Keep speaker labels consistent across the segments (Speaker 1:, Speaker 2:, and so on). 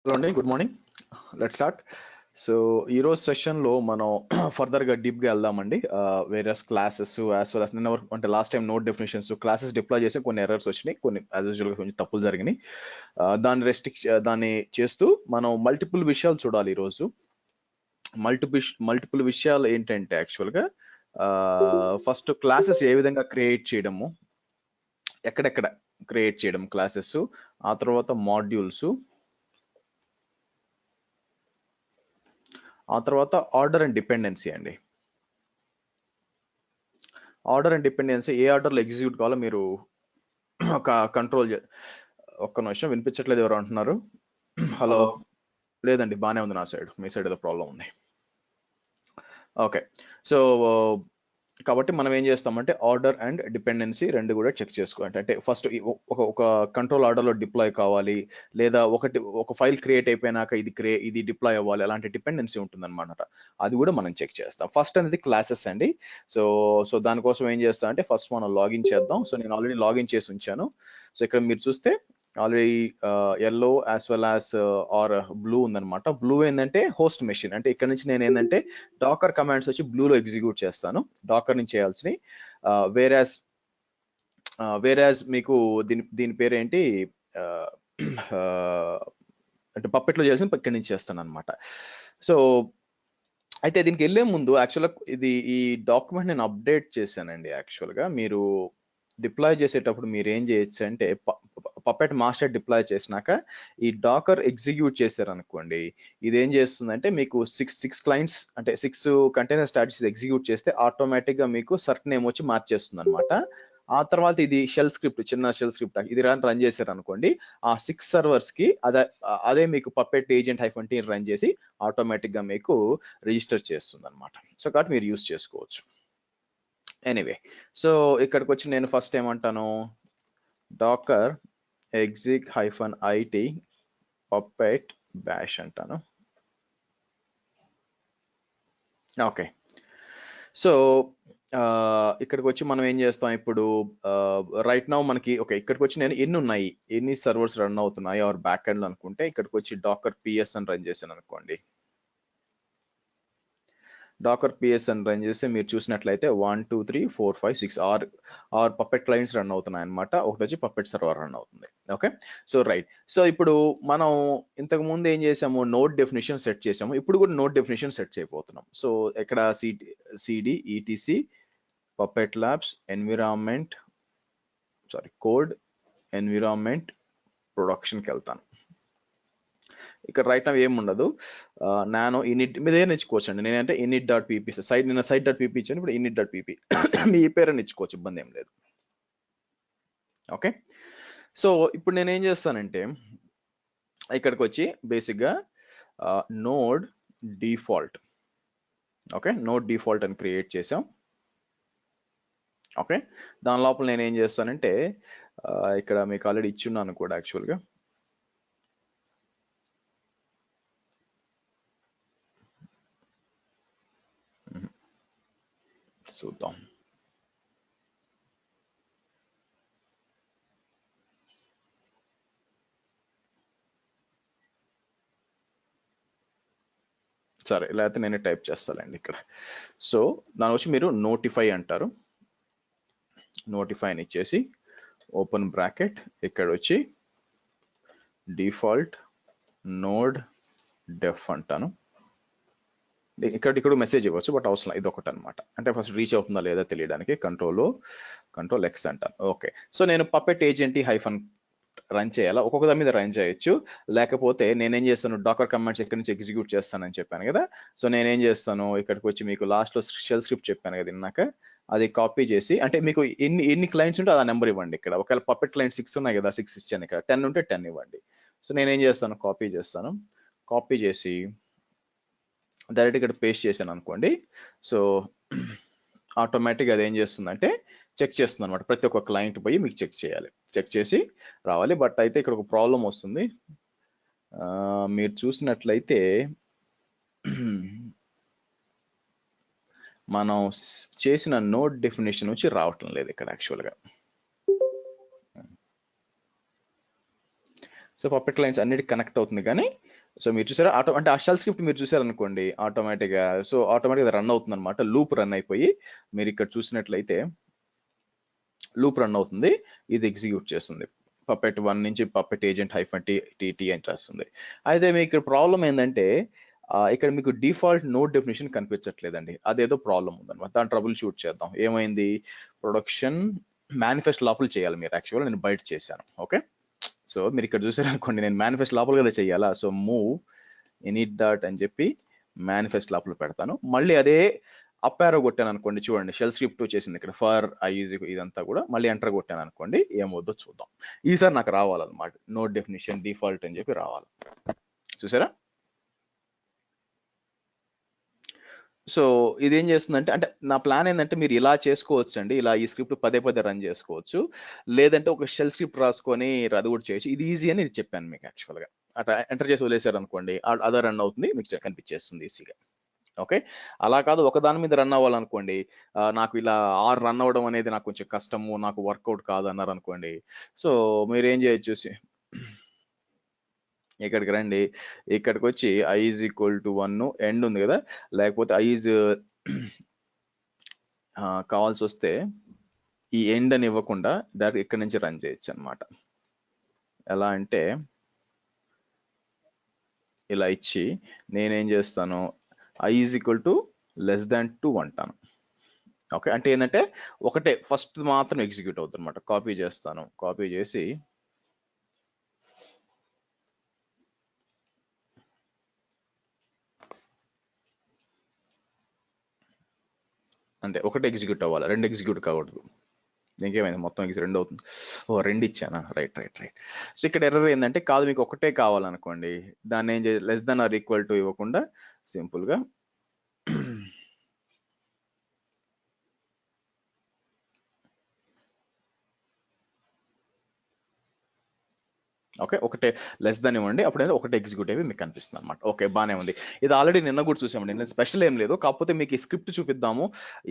Speaker 1: Hello అండి, good morning. Let's start. So ఈరోజు సెషన్లో మనం ఫర్దర్గా డీప్గా వెళ్దామండి. Various classes as well as నిన్న వరకు అంటే last time note definitions classes deploy చేసి కొన్ని ఎర్రర్స్ వచ్చినాయి, కొన్ని యాజ్ యూజువల్గా కొంచెం తప్పులు జరిగినాయి. దాన్ని చేస్తూ మనం మల్టిపుల్ విషయాలు చూడాలి ఈరోజు. మల్టిపుల్ విషయాలు ఏంటంటే యాక్చువల్గా ఫస్ట్ క్లాసెస్ ఏ విధంగా క్రియేట్ చేయడము, ఎక్కడెక్కడ క్రియేట్ చేయడం క్లాసెస్, ఆ తర్వాత మాడ్యూల్స్, ఆ తర్వాత ఆర్డర్ అండ్ డిపెండెన్సీ అండి. ఆర్డర్ అండ్ డిపెండెన్సీ ఏ ఆర్డర్లో ఎగ్జిక్యూట్ కావాలో మీరు ఒక కంట్రోల్ ఒక్క నిమిషం, వినిపించట్లేదు ఎవరు అంటున్నారు? హలో, లేదండి బాగానే ఉంది నా సైడ్, మీ సైడ్ ఏదో ప్రాబ్లం ఉంది. ఓకే, సో కాబట్టి మనం ఏం చేస్తామంటే ఆర్డర్ అండ్ డిపెండెన్సీ రెండు కూడా చెక్ చేసుకోవాలి. అంటే ఫస్ట్ ఒక కంట్రోల్ ఆర్డర్లో డిప్లాయ్ కావాలి, లేదా ఒక ఫైల్ క్రియేట్ అయిపోయినాక ఇది డిప్లాయ్ అవ్వాలి, అలాంటి డిపెండెన్సీ ఉంటుందన్నమాట. అది కూడా మనం చెక్ చేస్తాం. ఫస్ట్ అనేది క్లాసెస్ అండి. సో దానికోసం ఏం చేస్తాం అంటే ఫస్ట్ మనం లాగిన్ చేద్దాం. సో నేను ఆల్రెడీ లాగిన్ చేసి ఉంచాను. సో ఇక్కడ మీరు చూస్తే already yellow as well as our blue ఉందన్నమాట. బ్లూ ఏంటంటే హోస్ట్ మెషిన్, అంటే ఇక్కడ నుంచి నేను ఏంటంటే డాకర్ కమాండ్స్ వచ్చి బ్లూలో ఎగ్జిక్యూట్ చేస్తాను, డాకర్ నుంచి చేయాల్సినవి. వేరాజ్ మీకు దీని పేరు ఏంటి అంటే పప్పెట్లో చేయాల్సిన ఇక్కడి నుంచి చేస్తాను అనమాట. సో అయితే దీనికి వెళ్ళే ముందు యాక్చువల్గా ఈ డాక్యుమెంట్ నేను అప్డేట్ చేశానండి. యాక్చువల్గా మీరు డిప్లాయ్ చేసేటప్పుడు మీరు ఏం చేయొచ్చు అంటే పప్పెట్ మాస్టర్ డిప్లాయ్ చేసినాక ఈ డాకర్ ఎగ్జిక్యూట్ చేశారనుకోండి, ఇది ఏం చేస్తుందంటే మీకు సిక్స్ క్లయింట్స్ అంటే 6 కంటైనర్ స్టాటస్ ఎగ్జిక్యూట్ చేస్తే ఆటోమేటిక్గా మీకు సర్ట్ నేమ్ వచ్చి మార్చేస్తుంది అనమాట. ఆ తర్వాత ఇది చిన్న షెల్ స్క్రిప్ట్ ఇది రన్ చేశారు అనుకోండి, ఆ 6 సర్వర్స్ కి అదే మీకు పప్పెట్ ఏజెంట్ -t రన్ చేసి ఆటోమేటిక్ గా మీకు రిజిస్టర్ చేస్తుంది అనమాట. సో కాబట్టి మీరు యూస్ చేసుకోవచ్చు. ఎనీవే, సో ఇక్కడికి వచ్చి నేను ఫస్ట్ ఏమంటాను, docker exec -it puppet bash అంటాను. ఓకే, సో ఇక్కడికి వచ్చి మనం ఏం చేస్తాం ఇప్పుడు, రైట్ నౌ మనకి ఓకే ఇక్కడికి వచ్చి నేను ఎన్ని సర్వర్స్ రన్ అవుతున్నాయి ఆర్ బ్యాక్ ఎండ్ అనుకుంటే ఇక్కడికి వచ్చి డాకర్ పిఎస్ అని రన్ చేశాను అనుకోండి. డాకర్ పిఎస్ అని రన్ చేస్తే మీరు చూసినట్లయితే 1 2 3 4 5 6 ఆర్ పప్పెట్ క్లయింట్స్ రన్ అవుతున్నాయి అనమాట. ఒకటి వచ్చి పప్పెట్ సర్వర్ రన్ అవుతుంది. Okay, so right. సో ఇప్పుడు మనం ఇంతకు ముందు ఏం చేసాము, నోడ్ డెఫినేషన్ సెట్ చేసాము. ఇప్పుడు కూడా నోడ్ డెఫినేషన్ సెట్ చేయబోతున్నాం. సో ఇక్కడ CD ETC puppet labs environment code environment ప్రొడక్షన్కి వెళ్తాను. ఇక్కడ రైట్ నవ్ ఏముండదు, నానో ఇనిట్ మీద ఏదైనా ఇచ్చుకోవచ్చు అండి. నేనంటే init.pp site.pp ఇచ్చాను, ఇప్పుడు init.pp మీ పేరుని ఇచ్చుకోవచ్చు, ఇబ్బంది ఏం లేదు. ఓకే, సో ఇప్పుడు నేను ఏం చేస్తానంటే ఇక్కడికి వచ్చి బేసిక్గా node default, okay node default అని క్రియేట్ చేసాం. ఓకే, దాని లోపల నేను ఏం చేస్తానంటే ఇక్కడ మీకు ఆల్రెడీ ఇచ్చున్నాను కూడా యాక్చువల్గా. చూద్దాం. సరే, లేకపోతే నేనే టైప్ చేస్తానండి ఇక్కడ. సో దాని వచ్చి మీరు నోటిఫై అంటారు. నోటిఫై అని ఇచ్చేసి ఓపెన్ బ్రాకెట్ ఇక్కడ వచ్చి డిఫాల్ట్ నోడ్ డెఫ్ అంటాను. ఇక్కడ మెసేజ్ ఇవ్వచ్చు, బట్ అవసరం ఇది ఒకటి అనమాట. అంటే ఫస్ట్ రీచ్ అవుతుందా లేదా తెలియడానికి కంట్రోల్ ఎక్స్ అంటాను. ఓకే, సో నేను పప్పెట్ ఏజెంట్ హైఫన్ రన్ చేయాలా, ఒక్కొక్క దాని మీద రన్ చేయొచ్చు. లేకపోతే నేనేం చేస్తాను, డాకర్ కమాండ్స్ ఎక్కడి నుంచి ఎగ్జిక్యూట్ చేస్తానని చెప్పాను కదా. సో నేనేం చేస్తాను, ఇక్కడికి వచ్చి మీకు లాస్ట్లో షెల్ స్క్రిప్ట్ చెప్పాను కదా ఇందాక, అది కాపీ చేసి, అంటే మీకు ఎన్ని క్లయింట్స్ ఉంటే ఆ నెంబర్ ఇవ్వండి. ఇక్కడ ఒకవేళ పప్పెట్ క్లయింట్ 6 ఉన్నాయి కదా, 6 ఇచ్చాను. ఇక్కడ 10 ఉంటే 10 ఇవ్వండి. సో నేనేం చేస్తాను, కాపీ చేసి డైరెక్ట్ ఇక్కడ పేస్ట్ చేశాను అనుకోండి. సో ఆటోమేటిక్గా అది ఏం చేస్తుందంటే చెక్ చేస్తుంది అనమాట. ప్రతి ఒక్క క్లయింట్ పోయి మీకు చెక్ చేసి రావాలి. బట్ అయితే ఇక్కడ ఒక ప్రాబ్లం వస్తుంది. మీరు చూసినట్లయితే మనం చేసిన నోడ్ డెఫినేషన్ వచ్చి రావటం లేదు ఇక్కడ యాక్చువల్గా. సో పప్పెట్ క్లయింట్స్ అన్నిటికి కనెక్ట్ అవుతుంది కానీ సో మీరు చూసారా అంటే ఆ షెల్ స్క్రిప్ట్ మీరు చూసారనుకోండి ఆటోమేటిక్గా సో ఆటోమేటిక్గా రన్ అవుతుంది అనమాట, లూప్ రన్ అయిపోయి మీరు ఇక్కడ చూసినట్లయితే లూప్ రన్ అవుతుంది, ఇది ఎగ్జిక్యూట్ చేస్తుంది. పప్పెట్ 1 నుంచి పప్పెట్ ఏజెంట్ -tt అని రాస్తుంది. అయితే మీకు ఇక్కడ ప్రాబ్లం ఏంటంటే ఇక్కడ మీకు డిఫాల్ట్ నోడ్ డెఫినేషన్ కనిపించట్లేదండి, అదేదో ప్రాబ్లం ఉందన్నమాట. దాని ట్రబుల్ షూట్ చేద్దాం. ఏమైంది, ప్రొడక్షన్ మేనిఫెస్ట్ లోపల చేయాలి మీరు, యాక్చువల్గా నేను బయట చేశాను. ఓకే, సో మీరు ఇక్కడ చూసారనుకోండి నేను మేనిఫెస్ట్ లోపల కదా చేయాలా, సో మూవ్ init డాట్ అని చెప్పి మేనిఫెస్ట్ లోపల పెడతాను. మళ్ళీ అదే అప్ యారో కొట్టాను అనుకోండి, చూడండి షెల్ స్క్రిప్ట్ చేసింది ఇక్కడ ఫర్ ఐ ఇదంతా కూడా. మళ్ళీ ఎంటర్ కొట్టాను అనుకోండి, ఏమవుద్దో చూద్దాం. ఈసారి నాకు రావాలన్నమాట నోడ్ డెఫినేషన్ డిఫాల్ట్ అని చెప్పి రావాలి. చూసారా, సో ఇదేం చేస్తుందంటే, అంటే నా ప్లాన్ ఏంటంటే మీరు ఇలా చేసుకోవచ్చు అండి, ఇలా ఈ స్క్రిప్ట్ పదే పదే రన్ చేసుకోవచ్చు, లేదంటే ఒక షెల్ స్క్రిప్ట్ రాసుకొని అది కూడా చేయొచ్చు. ఇది ఈజీ అని ఇది చెప్పాను మీకు యాక్చువల్గా. అట్లా ఎంటర్ చేసి వదిలేశారు అనుకోండి, అదే రన్ అవుతుంది, మీకు కనిపించేస్తుంది ఈజీగా. ఓకే, అలా కాదు ఒక దాని మీద రన్ అవ్వాలనుకోండి, నాకు ఇలా రన్ అవ్వడం అనేది నాకు కొంచెం కష్టము, నాకు వర్కౌట్ కాదు అన్నారు అనుకోండి, సో మీరు ఏం చేయొచ్చు, ఇక్కడికి రండి, ఇక్కడికి వచ్చి i = 1 ఎండ్ ఉంది కదా, లేకపోతే i కావాల్సి వస్తే ఈ ఎండ్ అని ఇవ్వకుండా డైరెక్ట్ ఇక్కడ నుంచి రన్ చేయొచ్చు అనమాట. ఎలా అంటే ఇలా ఇచ్చి నేనేం చేస్తాను, i = <2 అంటాను. ఓకే, అంటే ఏంటంటే ఒకటే ఫస్ట్ మాత్రం ఎగ్జిక్యూట్ అవుతుంది అనమాట. కాపీ చేస్తాను, కాపీ చేసి అంతే, ఒకటే ఎగ్జిక్యూట్ అవ్వాలి, రెండు ఎగ్జిక్యూట్ కాకూడదు. ఇంకేమైంది, మొత్తం రెండు అవుతుంది. ఓ రెండు ఇచ్చానా, రైట్ రైట్ రైట్. సో ఇక్కడ ఎర్రర్ ఏంటంటే, కాదు మీకు ఒకటే కావాలనుకోండి, దాన్ని ఏం చేయాలి, <= ఇవ్వకుండా సింపుల్గా ఓకే ఒకటే << ఇవ్వండి, అప్పుడైతే ఒకటే ఎగ్జిక్యూట్ అయ్యి మీకు కనిపిస్తుంది అనమాట. ఓకే బాగానే ఉంది. ఇది ఆల్రెడీ నిన్న కూడా చూసామండి, నేను స్పెషల్ ఏం లేదు, కాకపోతే మీకు ఈ స్క్రిప్ట్ చూపిద్దాము,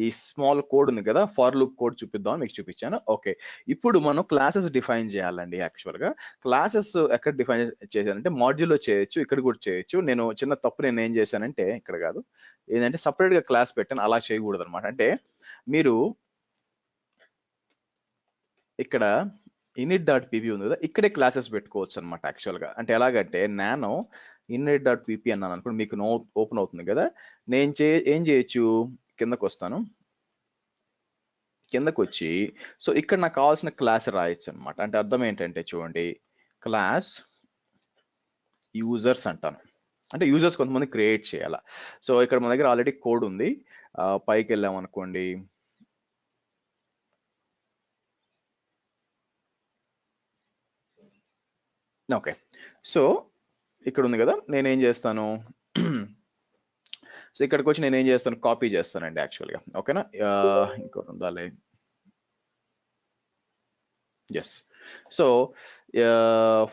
Speaker 1: ఈ స్మాల్ కోడ్ ఉంది కదా ఫార్ లూప్ కోడ్ చూపిద్దాం మీకు చూపించాను. ఓకే, ఇప్పుడు మనం క్లాసెస్ డిఫైన్ చేయాలండి. యాక్చువల్గా క్లాసెస్ ఎక్కడ డిఫైన్ చేశానంటే మాడ్యూల్లో చేయొచ్చు, ఇక్కడ కూడా చేయొచ్చు. నేను చిన్న తప్పు నేను ఏం చేశానంటే, ఇక్కడ కాదు ఏంటంటే సపరేట్గా క్లాస్ పెట్టాను, అలా చేయకూడదు అనమాట. అంటే మీరు ఇక్కడ init.pp ఉంది కదా, ఇక్కడే క్లాసెస్ పెట్టుకోవచ్చు అనమాట యాక్చువల్గా. అంటే ఎలాగంటే నానో init.pp అన్నాను అనుకోండి, మీకు ఓపెన్ అవుతుంది కదా, నేను ఏం చేయొచ్చు, కిందకు వస్తాను, కిందకు వచ్చి సో ఇక్కడ నాకు కావాల్సిన క్లాస్ రాయొచ్చు అనమాట. అంటే అర్థం ఏంటంటే చూడండి, క్లాస్ యూజర్స్ అంటాను, అంటే యూజర్స్ కొంతమంది క్రియేట్ చేయాలా. సో ఇక్కడ మన దగ్గర ఆల్రెడీ కోడ్ ఉంది, పైకి వెళ్ళాం అనుకోండి, ఓకే సో ఇక్కడ ఉంది కదా, నేనేం చేస్తాను సో ఇక్కడికి వచ్చి నేనేం చేస్తాను, కాపీ చేస్తానండి యాక్చువల్గా. ఓకేనా, ఇంకోటి ఉండాలి, ఎస్. సో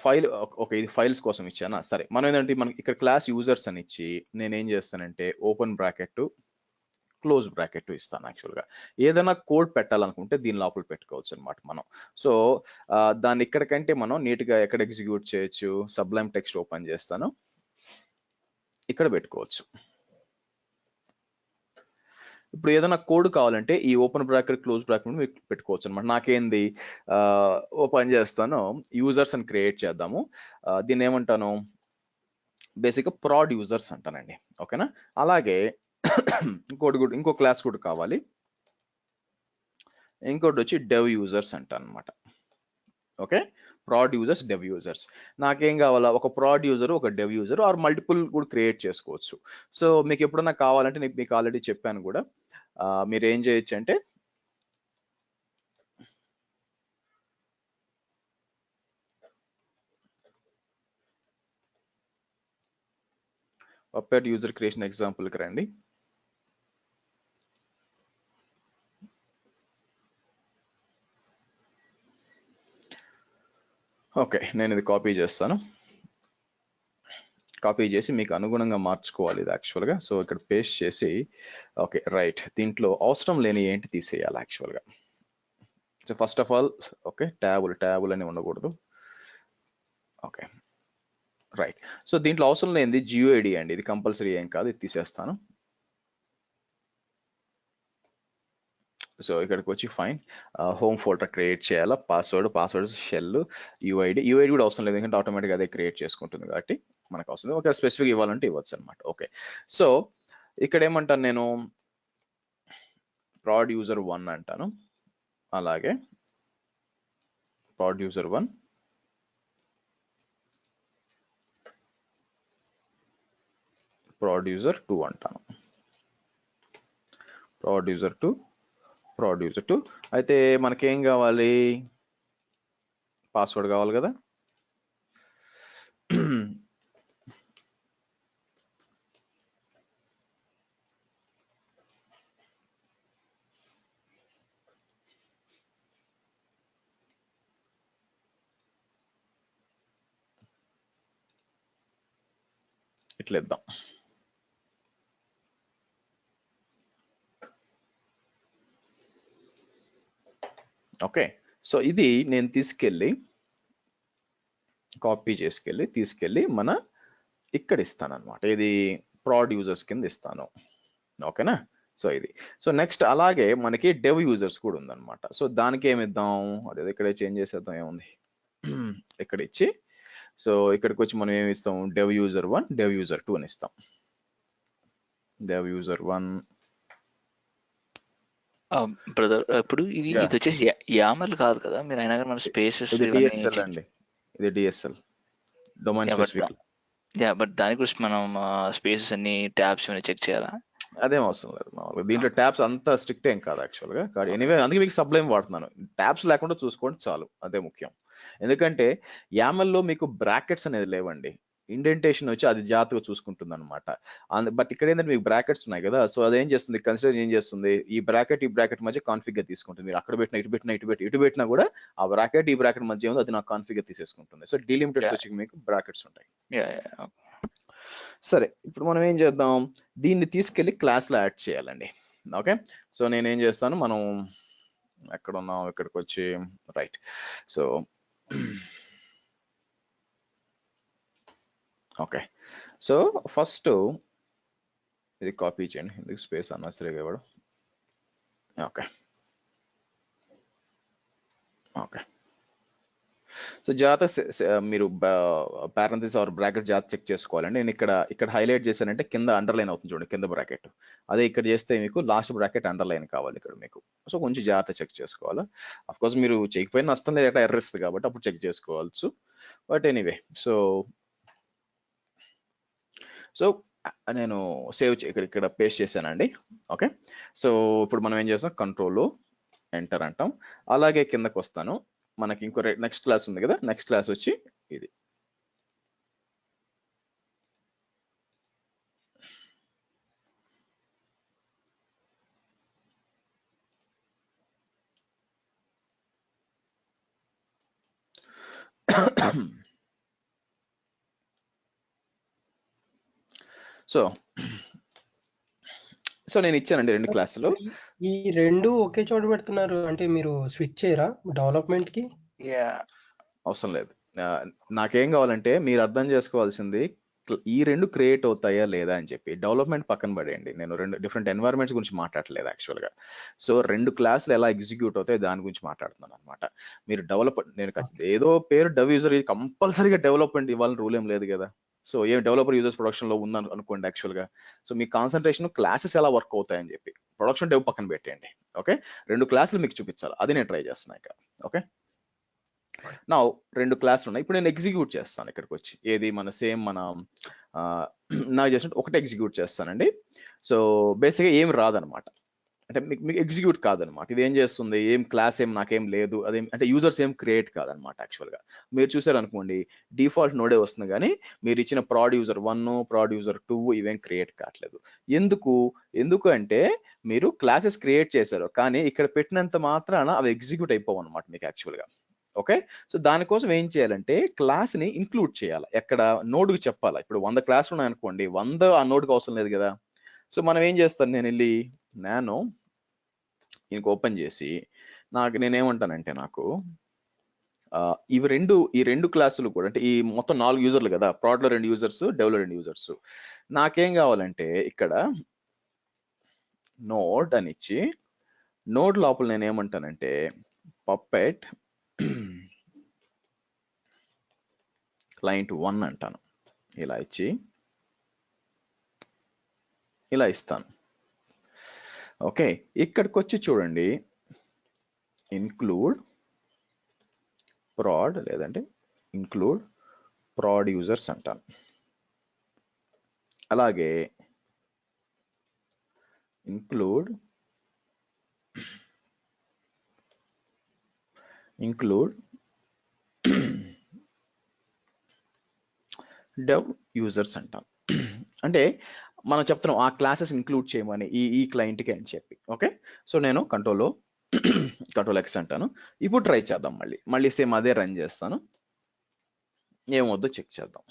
Speaker 1: ఫైల్, ఓకే ఇది ఫైల్స్ కోసం ఇచ్చానా, సరే. మనం ఏంటంటే మనకి ఇక్కడ క్లాస్ యూజర్స్ అని ఇచ్చి నేనేం చేస్తానంటే ఓపెన్ బ్రాకెట్ క్లోజ్ బ్రాకెట్ ఇస్తాను యాక్చువల్గా. ఏదైనా కోడ్ పెట్టాలనుకుంటే దీని లోపల పెట్టుకోవచ్చు అనమాట మనం. సో దాన్ని ఇక్కడికంటే మనం నీట్గా ఎక్కడ ఎగ్జిక్యూట్ చేయొచ్చు, సబ్లైమ్ టెక్స్ట్ ఓపెన్ చేస్తాను, ఇక్కడ పెట్టుకోవచ్చు. ఇప్పుడు ఏదైనా కోడ్ కావాలంటే ఈ ఓపెన్ బ్రాకెట్ క్లోజ్ బ్రాకెట్ మీకు పెట్టుకోవచ్చు అనమాట. నాకేంది, ఓపెన్ చేస్తాను, యూజర్స్ అని క్రియేట్ చేద్దాము, దీన్ని ఏమంటాను, బేసిక్గా ప్రాడ్ యూజర్స్ అంటానండి. ఓకేనా, అలాగే ఇంకో క్లాస్ కూడా కావాలి, ఇంకోటి వచ్చి డెవ్ యూజర్స్ అంటాను అనమాట. Okay, proud users, dev users. నాకేం కావాలా, ఒక ప్రాడ్ యూజర్, ఒక డెవ్ యూజర్, ఆర్ మల్టిపుల్ కూడా క్రియేట్ చేసుకోవచ్చు. సో మీకు ఎప్పుడన్నా కావాలంటే నేను మీకు ఆల్రెడీ చెప్పాను కూడా, మీరు ఏం చేయొచ్చు అంటే పప్పెట్ యూజర్ క్రియేషన్ ఎగ్జాంపుల్కి రండి. ఓకే, నేను ఇది కాపీ చేస్తాను, కాపీ చేసి మీకు అనుగుణంగా మార్చుకోవాలి ఇది యాక్చువల్గా. సో ఇక్కడ పేస్ట్ చేసి, ఓకే రైట్, దీంట్లో అవసరం లేని ఏంటి తీసేయాలి యాక్చువల్గా. So first of all okay, table అని ఉండకూడదు. Okay, right. సో దీంట్లో అవసరం లేనిది GUID అండి, ఇది కంపల్సరీ ఏం కాదు, ఇది తీసేస్తాను. సో ఇక్కడికి వచ్చి ఫైన్ హోమ్ ఫోల్డర్ క్రియేట్ చేయాలా, పాస్వర్డ్ షెల్, యూఐడి కూడా అవసరం లేదు ఎందుకంటే ఆటోమేటిక్గా అదే క్రియేట్ చేసుకుంటుంది కాబట్టి మనకు అవసరం. ఒక స్పెసిఫిక్ ఇవ్వాలంటే ఇవ్వచ్చు అనమాట. ఓకే, సో ఇక్కడ ఏమంటాను నేను, prod user 1 అంటాను, అలాగే prod user 1 prod user 2 అంటాను, prod user 2 అయితే మనకేం కావాలి, పాస్వర్డ్ కావాలి కదా. ఇట్లా ఇద్దాం. ఓకే, సో ఇది నేను కాపీ తీసుకెళ్ళి మన ఇక్కడ ఇస్తాను అనమాట, ఇది ప్రాడ్ యూజర్స్ కింద ఇస్తాను. ఓకేనా, సో ఇది. సో నెక్స్ట్ అలాగే మనకి డెవ్ యూజర్స్ కూడా ఉందన్నమాట. సో దానికి ఏమి ఇద్దాం, అదే ఇక్కడే చేంజ్ చేసేద్దాం, ఏముంది ఇక్కడ ఇచ్చి, సో ఇక్కడికి వచ్చి మనం ఏమి ఇస్తాం, డెవ్ యూజర్ 1 డెవ్ యూజర్ 2 అని ఇస్తాం. డెవ్ యూజర్ 1
Speaker 2: బ్రదర్ ఇప్పుడు ఇది వచ్చేసి యామల్ కాదు కదా, మీరు అయినా కానీ మన స్పేసెస్
Speaker 1: DSL అండి, ఇది DSL డొమైన్ స్పెసిఫిక్.
Speaker 2: బట్ దాని గురించి మనం స్పేసెస్ అన్ని ట్యాబ్స్ చెక్ చేయాలా?
Speaker 1: అదేం అవసరం లేదు, మామూలుగా దీంట్లో ట్యాబ్స్ అంత స్ట్రిక్ట్ ఏం కాదు యాక్చువల్గా. కానీ ఎనీవే అందుకే మీకు సబ్లైమ్ వాడుతున్నాను, ట్యాబ్స్ లేకుండా చూసుకోండి చాలు, అదే ముఖ్యం. ఎందుకంటే యామల్లో మీకు బ్రాకెట్స్ అనేది లేవండి, ఇండెంటేషన్ వచ్చి అది జాగ్రత్తగా చూసుకుంటుంది అనమాట. బట్ ఇక్కడ ఏంటంటే మీకు బ్రాకెట్స్ ఉన్నాయి కదా, సో అదేం చేస్తుంది, కన్సిడర్ ఏం చేస్తుంది, ఈ బ్రాకెట్ మధ్య కాన్ఫిగర్ తీసుకుంటుంది. మీరు అక్కడ పెట్టిన ఇటు పెట్టినా కూడా ఆ బ్రాకెట్ ఈ బ్రాకెట్ మధ్య ఉంది, అది నాకు కాన్ఫిగర్ తీసేసుకుంటుంది. సో డీలిమిటెడ్స్ వచ్చి మీకు బ్రాకెట్స్ ఉంటాయి. సరే, ఇప్పుడు మనం ఏం చేద్దాం, దీన్ని తీసుకెళ్ళి క్లాస్లో యాడ్ చేయాలండి. ఓకే, సో నేనేం చేస్తాను, మనం ఎక్కడ ఉన్నాం, ఇక్కడికి వచ్చి right. So okay, so first ఇది కాపీ చేయండి, ఎందుకు స్పేస్ అన్నసరిగా ఇవ్వడం. ఓకే, సో జాగ్రత్త మీరు పారెంథసిస్ ఆర్ బ్రాకెట్ జాగ్రత్త చెక్ చేసుకోవాలండి. నేను ఇక్కడ హైలైట్ చేశానంటే కింద అండర్లైన్ అవుతుంది చూడండి, కింద బ్రాకెట్. అదే ఇక్కడ చేస్తే మీకు లాస్ట్ బ్రాకెట్ అండర్లైన్ కావాలి ఇక్కడ మీకు. సో కొంచెం జాగ్రత్త చెక్ చేసుకోవాలి. అఫ్ కోర్స్ మీరు చేయకపోయినా నష్టం లేదు, ఎట్లా ఎర్ర ఇస్తుంది కాబట్టి అప్పుడు చెక్ చేసుకోవచ్చు. బట్ ఎనీవే, సో నేను సేవ్ ఇక్కడ పేస్ట్ చేశానండి. ఓకే, సో ఇప్పుడు మనం ఏం చేస్తాం, కంట్రోల్ ఎంటర్ అంటాం. అలాగే కిందకు వస్తాను, మనకి ఇంకో నెక్స్ట్ క్లాస్ ఉంది కదా, నెక్స్ట్ క్లాస్ వచ్చి ఇది. సో నేను ఇచ్చానండి 2 క్లాసులు.
Speaker 3: ఈ 2 ఒకే చోట పెడుతున్నారు అంటే మీరు స్విచ్ చేయరా డెవలప్మెంట్ కి?
Speaker 1: అవసరం లేదు, నాకేం కావాలంటే మీరు అర్థం చేసుకోవాల్సింది ఈ 2 క్రియేట్ అవుతాయా లేదా అని చెప్పి. డెవలప్మెంట్ పక్కన పడేయండి, నేను 2 డిఫరెంట్ ఎన్వైరన్మెంట్స్ గురించి మాట్లాడలేదు యాక్చువల్గా. సో 2 క్లాసులు ఎలా ఎగ్జిక్యూట్ అవుతాయి దాని గురించి మాట్లాడుతున్నాను అనమాట. మీరు నేను ఏదో పేరు డెవ్ యూజర్ కంపల్సరీగా డెవలప్మెంట్ ఇవ్వాలని రూల్ ఏం లేదు కదా. సో ఏం డెవలపర్ యూజర్స్ ప్రొడక్షన్ లో ఉందని అనుకోండి యాక్చువల్గా. సో మీ కాన్సన్ట్రేషన్ క్లాసెస్ ఎలా వర్క్ అవుతాయని చెప్పి, ప్రొడక్షన్ డెవ్ పక్కన పెట్టేయండి. ఓకే, 2 క్లాసులు మీకు చూపించాలి, అది నేను ట్రై చేస్తున్నా ఇక్కడ. ఓకే, నా 2 క్లాసులు ఉన్నాయి, ఇప్పుడు నేను ఎగ్జిక్యూట్ చేస్తాను. ఇక్కడికి వచ్చి ఏది మన సేమ్ నాకు చేసినట్టు ఒకటే ఎగ్జిక్యూట్ చేస్తానండి. సో బేసిక్గా ఏం రాదనమాట, అంటే మీకు ఎగ్జిక్యూట్ కాదనమాట. ఇది ఏం చేస్తుంది, ఏం క్లాస్ నాకేం లేదు, అదేం అంటే యూజర్స్ ఏం క్రియేట్ కాదనమాట యాక్చువల్గా. మీరు చూసారు అనుకోండి, డిఫాల్ట్ నోడే వస్తుంది కానీ మీరు ఇచ్చిన ప్రాడ్ యూజర్ 1 ప్రాడ్ యూజర్ 2 ఇవేం క్రియేట్ కావట్లేదు. ఎందుకు అంటే మీరు క్లాసెస్ క్రియేట్ చేశారు కానీ ఇక్కడ పెట్టినంత మాత్రాన అవి ఎగ్జిక్యూట్ అయిపోవు అనమాట మీకు యాక్చువల్గా. ఓకే, సో దానికోసం ఏం చేయాలంటే క్లాస్ని ఇంక్లూడ్ చేయాలి, ఎక్కడ నోడ్కి చెప్పాలి. ఇప్పుడు 100 క్లాసులు ఉన్నాయనుకోండి, 100 ఆ నోడ్కి అవసరం లేదు కదా. సో మనం ఏం చేస్తాను, నేను వెళ్ళి ఇంక ఓపెన్ చేసి నేనేమంటానంటే నాకు ఈ రెండు క్లాసులు కూడా అంటే ఈ మొత్తం 4 యూజర్లు కదా, ప్రాడ్ లో 2 యూజర్స్, డెవ్ లో 2 యూజర్స్. నాకేం కావాలంటే ఇక్కడ నోడ్ అని ఇచ్చి, నోడ్ లోపల నేను ఏమంటానంటే పప్పెట్ క్లయింట్ 1 అంటాను. ఇలా ఇచ్చి ఇలా ఇస్తాను. ఓకే, ఇక్కడికి వచ్చి చూడండి, ఇంక్లూడ్ ప్రాడ్ లేదంటే ఇంక్లూడ్ ప్రాడ్ యూజర్స్ అంటాను. అలాగే ఇంక్లూడ్ డెవ్ యూజర్స్ అంటాను. అంటే మనం చెప్తున్నాం ఆ క్లాసెస్ ఇంక్లూడ్ చేయమని ఈ క్లయింట్కి అని చెప్పి. ఓకే, సో నేను కంట్రోల్ ఎక్స్ అంటాను. ఇప్పుడు ట్రై చేద్దాం, మళ్ళీ సేమ్ అదే రన్ చేస్తాను, ఏమొద్దో చెక్ చేద్దాం.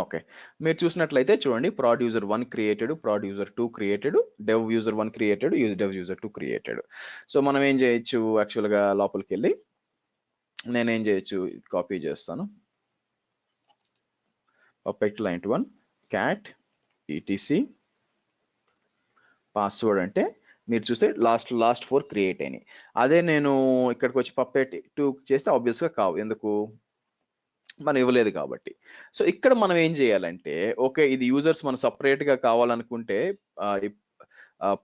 Speaker 1: ఓకే, మీరు చూసినట్లయితే చూడండి, proud user 1 created, proud user 2 created, dev user 1 created, dev user 2 created. So మనం ఏం చేయొచ్చు, యాక్చువల్గా లోపలికి వెళ్ళి నేనేం చేయొచ్చు, కాపీ చేస్తాను, puppet client 1 cat etc password అంటే మీరు చూస్తే లాస్ట్ 4 క్రియేట్ అయినాయి. అదే నేను ఇక్కడికి వచ్చి పప్పెట్ 2 చేస్తే ఆబ్వియస్గా కావు, ఎందుకు మనం ఇవ్వలేదు కాబట్టి. సో ఇక్కడ మనం ఏం చేయాలంటే, ఓకే ఇది యూజర్స్ మనం సపరేట్ గా కావాలనుకుంటే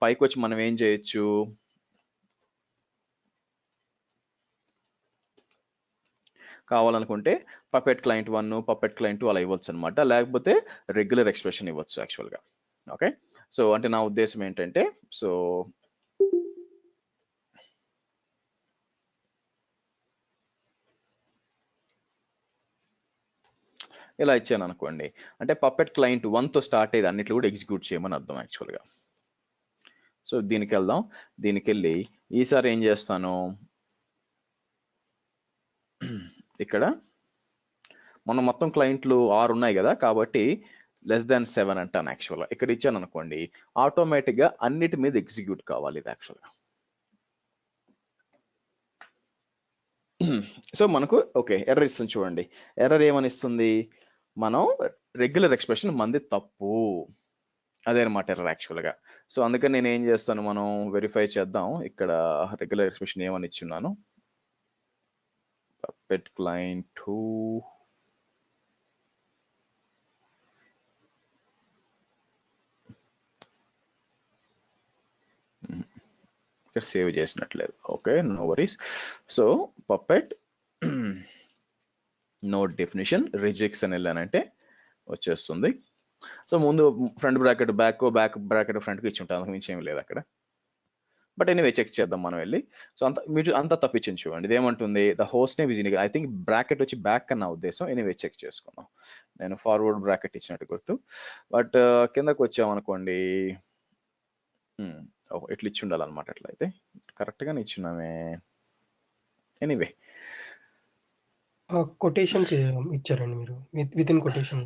Speaker 1: పైకి వచ్చి మనం ఏం చేయొచ్చు, కావాలనుకుంటే పప్పెట్ క్లయింట్ 1, పప్పెట్ క్లయింట్ 2 అలా ఇవ్వచ్చు అనమాట, లేకపోతే రెగ్యులర్ ఎక్స్ప్రెషన్ ఇవ్వచ్చు యాక్చువల్గా. ఓకే, సో అంటే నా ఉద్దేశం ఏంటంటే, సో ఇలా ఇచ్చాను అనుకోండి, అంటే పప్పెట్ క్లయింట్ 1తో స్టార్ట్ అయ్యేది అన్నిట్లు కూడా ఎగ్జిక్యూట్ చేయమని అర్థం యాక్చువల్గా. సో దీనికి వెళ్దాం, దీనికి వెళ్ళి ఈసారి ఏం చేస్తాను, ఇక్కడ మనం మొత్తం క్లయింట్లు 6 ఉన్నాయి కదా, కాబట్టి <7 అంటాను యాక్చువల్గా. ఇక్కడ ఇచ్చాను అనుకోండి, ఆటోమేటిక్గా అన్నిటి మీద ఎగ్జిక్యూట్ కావాలి ఇది యాక్చువల్గా. సో మనకు ఓకే ఎర్రర్ ఇస్తుంది చూడండి, ఎర్రర్ ఏమని ఇస్తుంది, మనం రెగ్యులర్ ఎక్స్ప్రెషన్ మంది తప్పు, అదే అనమాట ఎర్రర్ యాక్చువల్గా. సో అందుకని నేను ఏం చేస్తాను, మనం వెరిఫై చేద్దాం, ఇక్కడ రెగ్యులర్ ఎక్స్ప్రెషన్ ఏమని ఇచ్చున్నాను, పప్పెట్ క్లయింట్ 2 ఇక్కడ సేవ్ చేసినట్లేదు. Okay, no worries. So puppet node definition rejects అని వెళ్ళానంటే వచ్చేస్తుంది. సో ముందు ఫ్రంట్ బ్రాకెట్ బ్యాక్ బ్రాకెట్ ఫ్రంట్కి ఇచ్చి ఉంటాను, మించి ఏమి లేదు అక్కడ. బట్ ఎనీవే చెక్ చేద్దాం మనం వెళ్ళి. సో మీరు అంతా తప్పించింది చూడండి, ఇదేమంటుంది, the host name is in, I think bracket వచ్చి బ్యాక్ అన్న ఉద్దేశం. ఎనీవే చెక్ చేసుకుందాం, నేను ఫార్వర్డ్ బ్రాకెట్ ఇచ్చినట్టు గుర్తు, బట్ కిందకు వచ్చామనుకోండి, ఇట్లా ఇచ్చి ఉండాలన్నమాట. అట్లా అయితే కరెక్ట్గానే ఇచ్చున్నామే. ఎనీవే
Speaker 3: కొటేషన్స్ ఇచ్చారండి మీరు, with in quotation.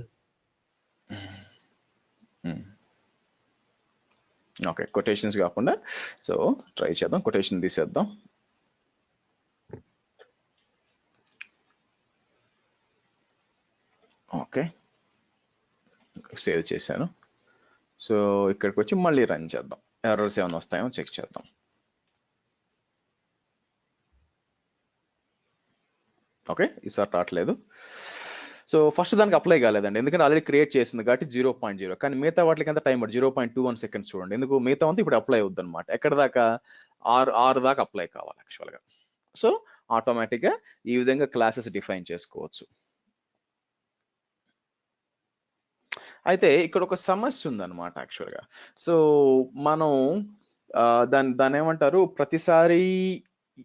Speaker 1: Okay, quotations కాకుండా సో ట్రై చేద్దాం, కొటేషన్ తీసేద్దాం. ఓకే, సేవ్ చేశాను. సో ఇక్కడికి వచ్చి మళ్ళీ రన్ చేద్దాం, ఎర్రర్స్ ఏమైనా వస్తాయేమో చెక్ చేద్దాం. ఓకే, ఈసారి రావట్లేదు. సో ఫస్ట్ దానికి అప్లై కాలేదండి, ఎందుకంటే ఆల్రెడీ క్రియేట్ చేసింది కాబట్టి 0.0, కానీ మిగతా వాటికి ఎంత టైం పడుతుంది, 0.21 సెకండ్స్ చూడండి. ఎందుకు మిగతా అంతా ఇప్పుడు అప్లై అవుద్ది అనమాట, ఎక్కడ దాకా 6 దాకా అప్లై కావాలి యాక్చువల్గా. సో ఆటోమేటిక్గా ఈ విధంగా క్లాసెస్ డిఫైన్ చేసుకోవచ్చు. అయితే ఇక్కడ ఒక సమస్య ఉందన్నమాట యాక్చువల్గా. సో మనం దాన్ని ఏమంటారు, ప్రతిసారి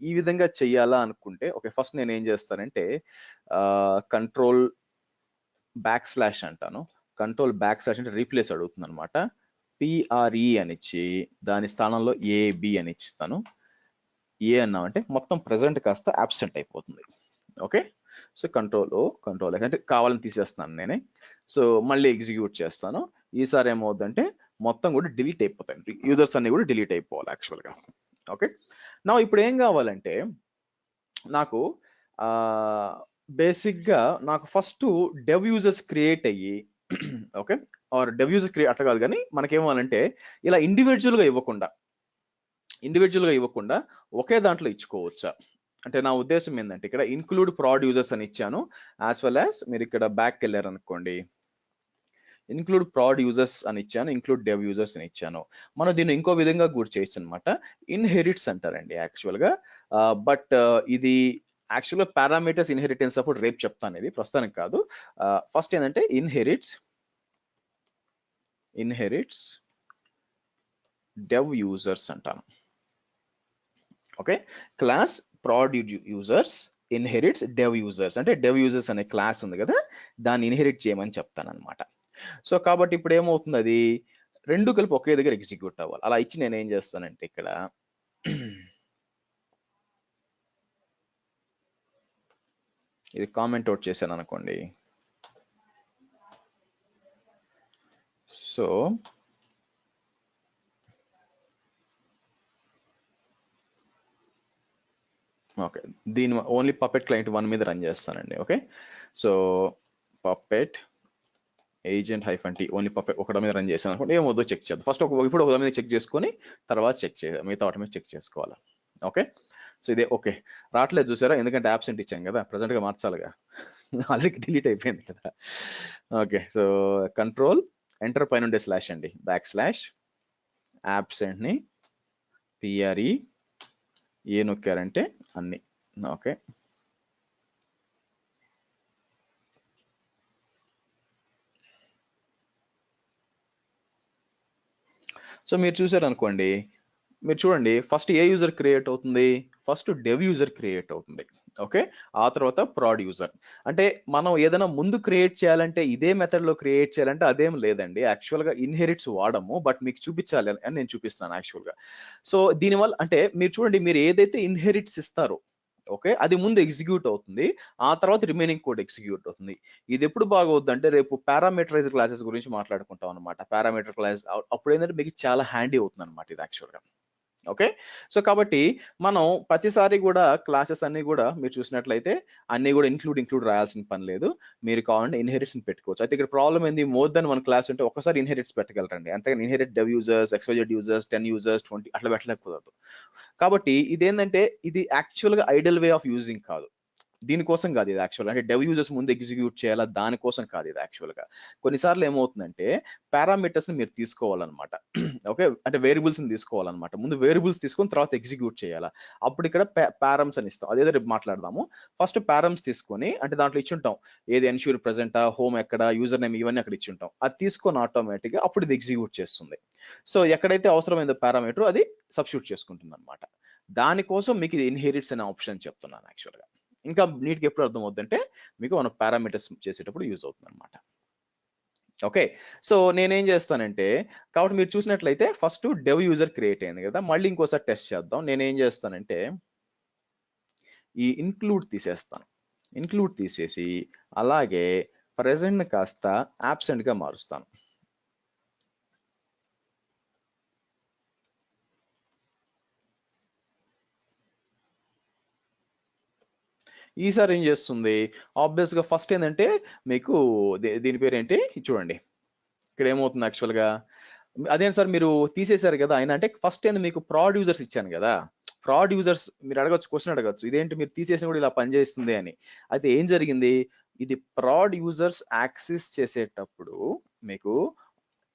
Speaker 1: ఈ విధంగా చెయ్యాలా అనుకుంటే, ఓకే ఫస్ట్ నేను ఏం చేస్తానంటే కంట్రోల్ // అంటాను, కంట్రోల్ // అంటే రీప్లేస్ అడుగుతుంది అనమాట, PRE అని ఇచ్చి దాని స్థానంలో AB అని ఇస్తాను. ఏ అన్నామంటే మొత్తం ప్రెసెంట్ కాస్త అబ్సెంట్ అయిపోతుంది. ఓకే, సో కంట్రోల్ అంటే కావాలని తీసేస్తున్నాను నేనే. సో మళ్ళీ ఎగ్జిక్యూట్ చేస్తాను, ఈసారి ఏమవుతుందంటే మొత్తం కూడా డిలీట్ అయిపోతాయి, యూజర్స్ అన్ని కూడా డిలీట్ అయిపోవాలి యాక్చువల్గా. ఓకే, నా ఇప్పుడు ఏం కావాలంటే నాకు బేసిక్గా నాకు ఫస్ట్ డెవ్ యూజర్స్ క్రియేట్ అయ్యి okay or dev users create అట్లా కాదు, కానీ మనకేమవ్వాలంటే ఇలా ఇండివిజువల్గా ఇవ్వకుండా ఒకే దాంట్లో ఇచ్చుకోవచ్చా అంటే నా ఉద్దేశం ఏంటంటే ఇక్కడ ఇన్క్లూడ్ ప్రాడ్ యూజర్స్ అని ఇచ్చాను, యాజ్ వెల్ యాజ్ మీరు ఇక్కడ బ్యాక్ వెళ్ళారు అనుకోండి ఇన్క్లూడ్ ప్రాడ్ యూజర్స్ అని ఇచ్చాను, ఇంక్లూడ్ డెవ్ యూజర్స్ అని ఇచ్చాను. మనం దీన్ని ఇంకో విధంగా కూడా చేయొచ్చు అనమాట, ఇన్హెరిట్స్ అంటారండి యాక్చువల్గా. బట్ ఇది యాక్చువల్గా పారామీటర్స్ ఇన్హెరిటెన్స్ అప్పుడు రేపు చెప్తాను, ఇది ప్రస్తుతానికి కాదు. ఫస్ట్ ఏంటంటే ఇన్హెరిట్స్ డెవ్ యూజర్స్ అంటాను. Okay, class prod users inherits dev users, అంటే డెవ్ యూజర్స్ అనే క్లాస్ ఉంది కదా దాన్ని ఇన్హెరిట్ చేయమని చెప్తాను అనమాట. సో కాబట్టి ఇప్పుడు ఏమవుతుంది, అది రెండు కలిపి ఒకే దగ్గర ఎగ్జిక్యూట్ అవ్వాలి. అలా ఇచ్చి నేను ఏం చేస్తానంటే ఇక్కడ ఇది కామెంట్ అవుట్ చేశాను అనుకోండి. సో ఓకే, దీని ఓన్లీ పప్పెట్ క్లయింట్ 1 మీద రన్ చేస్తానండి. Okay, so puppet agent -t only puppet ఒకటి మీద రన్ చేశాను అనుకోండి, ఏమవుతుందో చెక్ చేద్దాం. ఫస్ట్ ఇప్పుడు ఒక మీద చెక్ చేసుకొని తర్వాత చెక్ చేయాలి, మిగతా వాటి మీద చెక్ చేసుకోవాలి. ఓకే, సో ఇదే. ఓకే, రావట్లేదు చూసారా, ఎందుకంటే యాబ్సెంట్ ఇచ్చాం కదా, ప్రజెంట్గా మార్చాలిగా, ఆల్రెడీ డిలీట్ అయిపోయింది కదా. ఓకే, సో కంట్రోల్ ఎంటర్ పైన ఉండే స్లాష్ అండి, /absent ని PRE ఏ నొక్కారంటే అన్ని. ఓకే, సో మీరు చూసారు అనుకోండి, మీరు చూడండి ఫస్ట్ ఏ యూజర్ క్రియేట్ అవుతుంది, ఫస్ట్ డెవ్ యూజర్ క్రియేట్ అవుతుంది. ఓకే, ఆ తర్వాత ప్రాడ్ యూజర్. అంటే మనం ఏదైనా ముందు క్రియేట్ చేయాలంటే ఇదే మెథడ్ లో క్రియేట్ చేయాలంటే అదేం లేదండి, యాక్చువల్గా ఇన్హెరిట్స్ వాడము, బట్ మీకు చూపించాలి అని నేను చూపిస్తున్నాను యాక్చువల్గా. సో దీనివల్ల అంటే మీరు చూడండి, మీరు ఏదైతే ఇన్హెరిట్స్ ఇస్తారో ఓకే అది ముందు ఎగ్జిక్యూట్ అవుతుంది, ఆ తర్వాత రిమైనింగ్ కోడ్ ఎగ్జిక్యూట్ అవుతుంది. ఇది ఎప్పుడు బాగవుద్ది అంటే రేపు పారామీటరైజ్డ్ క్లాసెస్ గురించి మాట్లాడుకుంటాం అనమాట. పారామీటర్ క్లాస్ అప్పుడు ఏంటంటే మీకు చాలా హ్యాండీ అవుతుంది అనమాట ఇది యాక్చువల్గా. ఓకే, సో కాబట్టి మనం ప్రతిసారి కూడా క్లాసెస్ అన్ని కూడా మీరు చూసినట్లయితే అన్ని కూడా ఇంక్లూడ్ రాయాల్సిన పని లేదు, మీరు కావాలంటే ఇన్హెరిట్స్ పెట్టుకోవచ్చు. అయితే ఇక్కడ ప్రాబ్లం ఏంది, మోర్ దెన్ 1 క్లాస్ ఉంటే ఒకసారి ఇన్హెరిట్స్ పెట్టగలరండి, అంతేగాని inherit dev users, XYZ users, 10 users, 20 అట్లా పెట్టలేకపోతుంది. కాబట్టి ఇదేంటంటే ఇది యాక్చువల్గా ఐడియల్ వే ఆఫ్ యూజింగ్ కాదు, దీనికోసం కాదు ఇది యాక్చువల్. అంటే డెవ్ యూజర్స్ ముందు ఎగ్జిక్యూట్ చేయాలా దానికోసం కాదు ఇది యాక్చువల్గా. కొన్నిసార్లు ఏమవుతుందంటే పారామీటర్స్ ని మీరు తీసుకోవాలన్నమాట. ఓకే, అంటే వేరియబుల్స్ ని తీసుకోవాలన్నమాట, ముందు వేరియబుల్స్ తీసుకొని తర్వాత ఎగ్జిక్యూట్ చేయాలా. అప్పుడు ఇక్కడ పారమ్స్ అని ఇస్తాం, అదేదో రేపు మాట్లాడదాము. ఫస్ట్ పారమ్స్ తీసుకొని, అంటే దాంట్లో ఇచ్చి ఉంటాం ఏది ఎన్ష్యూర్ ప్రెజెంటా, హోమ్ ఎక్కడ, యూజర్ నేమ్, ఇవన్నీ అక్కడ ఇచ్చి ఉంటాం. అది తీసుకొని ఆటోమేటిక్గా అప్పుడు ఇది ఎగ్జిక్యూట్ చేస్తుంది. సో ఎక్కడైతే అవసరమైందో పారామీటర్ అది సబ్స్టిట్యూట్ చేసుకుంటుంది అనమాట. దానికోసం మీకు ఇది ఇన్హెరిట్స్ అనే ఆప్షన్ చెప్తున్నాను యాక్చువల్గా. ఇంకా నీట్గా ఎప్పుడు అర్థం అవుతుందంటే మీకు మనం పారామీటర్స్ చేసేటప్పుడు యూజ్ అవుతుంది అనమాట. ఓకే, సో నేనేం చేస్తానంటే, కాబట్టి మీరు చూసినట్లయితే ఫస్ట్ డెవ్ యూజర్ క్రియేట్ అయింది కదా, మళ్ళీ ఇంకోసారి టెస్ట్ చేద్దాం. నేనేం చేస్తానంటే ఈ ఇన్క్లూడ్ తీసేసి అలాగే ప్రెజెంట్ కాస్త యాబ్సెంట్ గా మారుస్తాను. ఈసారి ఏం చేస్తుంది, ఆబ్వియస్ గా ఫస్ట్ ఏంటంటే మీకు దీని పేరు ఏంటి చూడండి, ఇక్కడ ఏమవుతుంది యాక్చువల్గా, అదేం సార్ మీరు తీసేశారు కదా ఆయన అంటే, ఫస్ట్ ఏంది మీకు ప్రాడ్ యూజర్స్ ఇచ్చాను కదా, ప్రాడ్ యూజర్స్ మీరు అడగచ్చు, క్వశ్చన్ అడగచ్చు, ఇదేంటి మీరు తీసేసిన కూడా ఇలా పనిచేస్తుంది అని. అయితే ఏం జరిగింది, ఇది ప్రాడ్ యూజర్స్ యాక్సెస్ చేసేటప్పుడు మీకు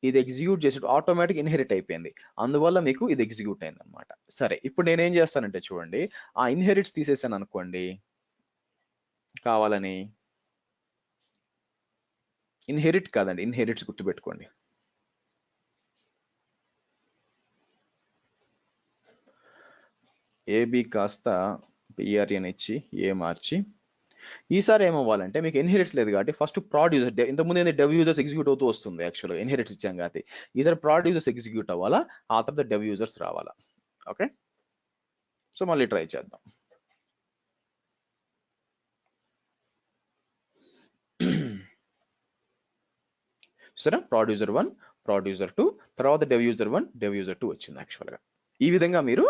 Speaker 1: ఇది ఎగ్జిక్యూట్ చేసేటప్పుడు ఆటోమేటిక్ ఇన్హెరిట్ అయిపోయింది, అందువల్ల మీకు ఇది ఎగ్జిక్యూట్ అయింది అనమాట. సరే, ఇప్పుడు నేనేం చేస్తానంటే చూడండి, ఆ ఇన్హెరిట్స్ తీసేసాను అనుకోండి కావాలని, ఇన్హెరిట్ కాదండి, ఇన్హెరిట్స్ గుర్తుపెట్టుకోండి. ఏబి కాస్త PRE అని ఇచ్చి ఏ మార్చి, ఈసారి ఏమవ్వాలంటే మీకు ఇన్హెరిట్స్ లేదు కాబట్టి ఫస్ట్ ప్రాడ్ యూజర్, ఇంతకుముందు ఏంటి డెవ్ యూజర్స్ ఎగ్జిక్యూట్ అవుతూ వస్తుంది యాక్చువల్గా, ఇన్హెరిట్స్ ఇచ్చాం కాబట్టి ఈసారి ప్రాడ్ యూజర్స్ ఎగ్జిక్యూట్ అవ్వాలా, ఆ తర్వాత డెవ్ యూజర్స్ రావాలా. ఓకే, సో మళ్ళీ ట్రై చేద్దాం. సరే, ప్రాడ్ యూజర్ 1, ప్రాడ్ యూజర్ 2, తర్వాత డెవ్ యూజర్ 1, డెవ్ యూజర్ 2 వచ్చింది యాక్చువల్గా. ఈ విధంగా మీరు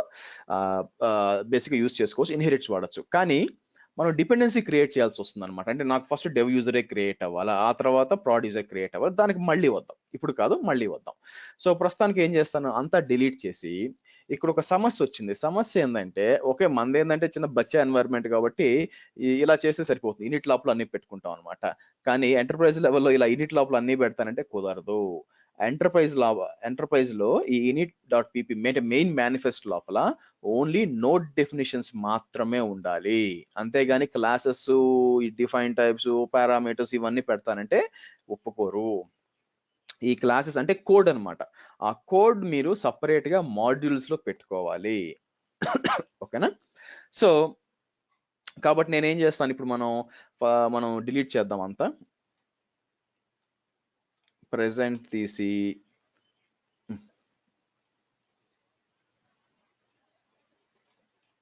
Speaker 1: బేసిక్గా యూజ్ చేసుకోవచ్చు, ఇన్హెరిట్స్ వాడచ్చు. కానీ మనం డిపెండెన్సీ క్రియేట్ చేయాల్సి వస్తుంది అనమాట. అంటే నాకు ఫస్ట్ డెవ్ యూజరే క్రియేట్ అవ్వాలి, ఆ తర్వాత ప్రాడ్ యూజర్ క్రియేట్ అవ్వాలి, దానికి మళ్ళీ వద్దాం, ఇప్పుడు కాదు మళ్ళీ వద్దాం. సో ప్రస్తుతానికి ఏం చేస్తాను, అంతా డిలీట్ చేసి ఇక్కడ ఒక సమస్య వచ్చింది. సమస్య ఏంటంటే ఓకే మనది ఏంటంటే చిన్న బచ్చా ఎన్వైర్న్మెంట్ కాబట్టి ఇలా చేస్తే సరిపోతుంది, ఇనిట్ లోపల అన్ని పెట్టుకుంటాం అనమాట. కానీ ఎంటర్ప్రైజ్ లెవెల్లో ఇలా ఇనిట్ లోపల అన్ని పెడతానంటే కుదరదు. ఎంటర్ప్రైజ్ లో ఈ init.pp మెయిన్ మేనిఫెస్ట్ లోపల ఓన్లీ నోడ్ డెఫినిషన్స్ మాత్రమే ఉండాలి, అంతేగాని క్లాసెస్, డిఫైన్ టైప్స్, పారామీటర్స్ ఇవన్నీ పెడతానంటే ఒప్పుకోరు. ఈ క్లాసెస్ అంటే కోడ్ అన్నమాట, ఆ కోడ్ మీరు సపరేట్ గా మాడ్యూల్స్ లో పెట్టుకోవాలి. ఓకేనా? సో కాబట్టి నేనేం చేస్తాను, ఇప్పుడు మనం డిలీట్ చేద్దాం అంతా, ప్రెజెంట్ తీసి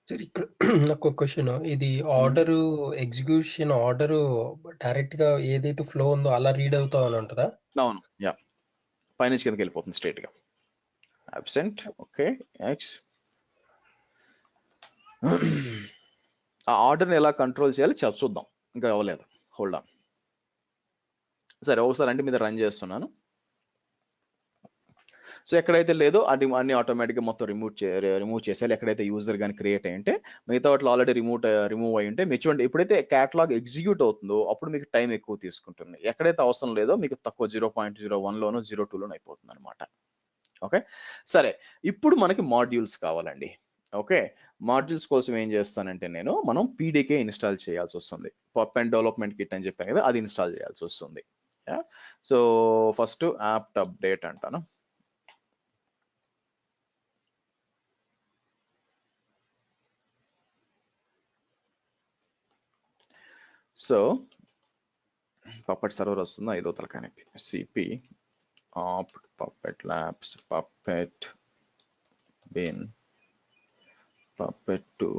Speaker 3: సార్ ఇక్కడ నాకు ఒక క్వశ్చన్, ఇది ఆర్డర్ ఎగ్జిక్యూషన్ ఆర్డర్ డైరెక్ట్ గా ఏదైతే ఫ్లో ఉందో అలా రీడ్ అవుతా అని ఉంటుందా?
Speaker 1: అవును, యా, పైనుంచి కిందకి వెళ్ళిపోతుంది స్ట్రైట్ గా. Absent, okay, X. ఆ ఆర్డర్ని ఎలా కంట్రోల్ చేయాలి చూద్దాం, ఇంకా అవ్వలేదు, హోల్డ్ ఆన్. సరే ఒకసారి అంటే మీద రన్ చేస్తున్నాను. సో ఎక్కడైతే లేదో అది అన్ని ఆటోమేటిక్గా మొత్తం రిమూవ్ చేసేయాలి. ఎక్కడైతే యూజర్ కానీ క్రియేట్ అయ్యి ఉంటే, మిగతా వాటిలో ఆల్రెడీ రిమూవ్ అయ్యి ఉంటే మీరు చూడండి, ఎప్పుడైతే క్యాటలాగ్ ఎగ్జిక్యూట్ అవుతుందో అప్పుడు మీకు టైం ఎక్కువ తీసుకుంటుంది, ఎక్కడైతే అవసరం లేదో మీకు తక్కువ 0.01లోనో 0.2లోనో అయిపోతుంది అనమాట. ఓకే, సరే ఇప్పుడు మనకి మాడ్యూల్స్ కావాలండి. ఓకే, మాడ్యూల్స్ కోసం ఏం చేస్తానంటే మనం పీడీకే ఇన్స్టాల్ చేయాల్సి వస్తుంది. పప్ అండ్ డెవలప్మెంట్ కిట్ అని చెప్పాను కదా, అది ఇన్స్టాల్ చేయాల్సి వస్తుంది. సో ఫస్ట్ యాప్ట్ అప్డేట్ అంటాను. సో పప్పెట్ సర్వర్ వస్తుందా, ఐదో తలకాయ CP opt puppet labs puppet bin puppet to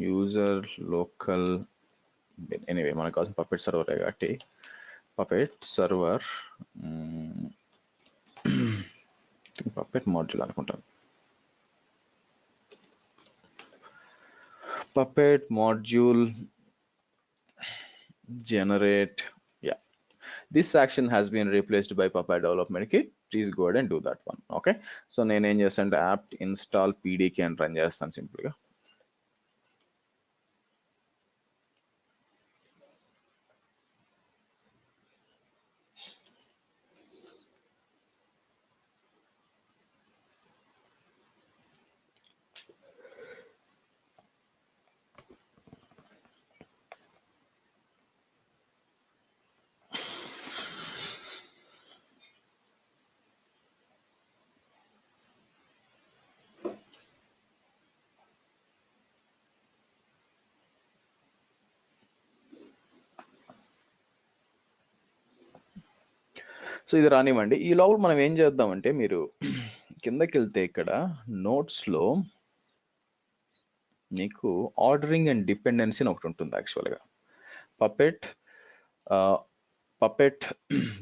Speaker 1: user local bin. Anyway మనకు కావాల్సిన పప్పెట్ సర్వరే కాబట్టి పప్పెట్ సర్వర్ పప్పెట్ మాడ్యూల్ అనుకుంటాను. Puppet module generate, yeah, this action has been replaced by Puppet development kit, please go ahead and do that one. Okay, so నేను ఏం చేస్తానంటే apt install pdk అని run చేస్తాను simple గా. So ఇది రానివ్వండి. ఈ లోపల మనం ఏం చేద్దామంటే, మీరు కిందకి వెళ్తే ఇక్కడ నోట్స్ లో నీకు ఆర్డరింగ్ అండ్ డిపెండెన్సీ అని ఒకటి ఉంటుంది యాక్చువల్గా. పప్పెట్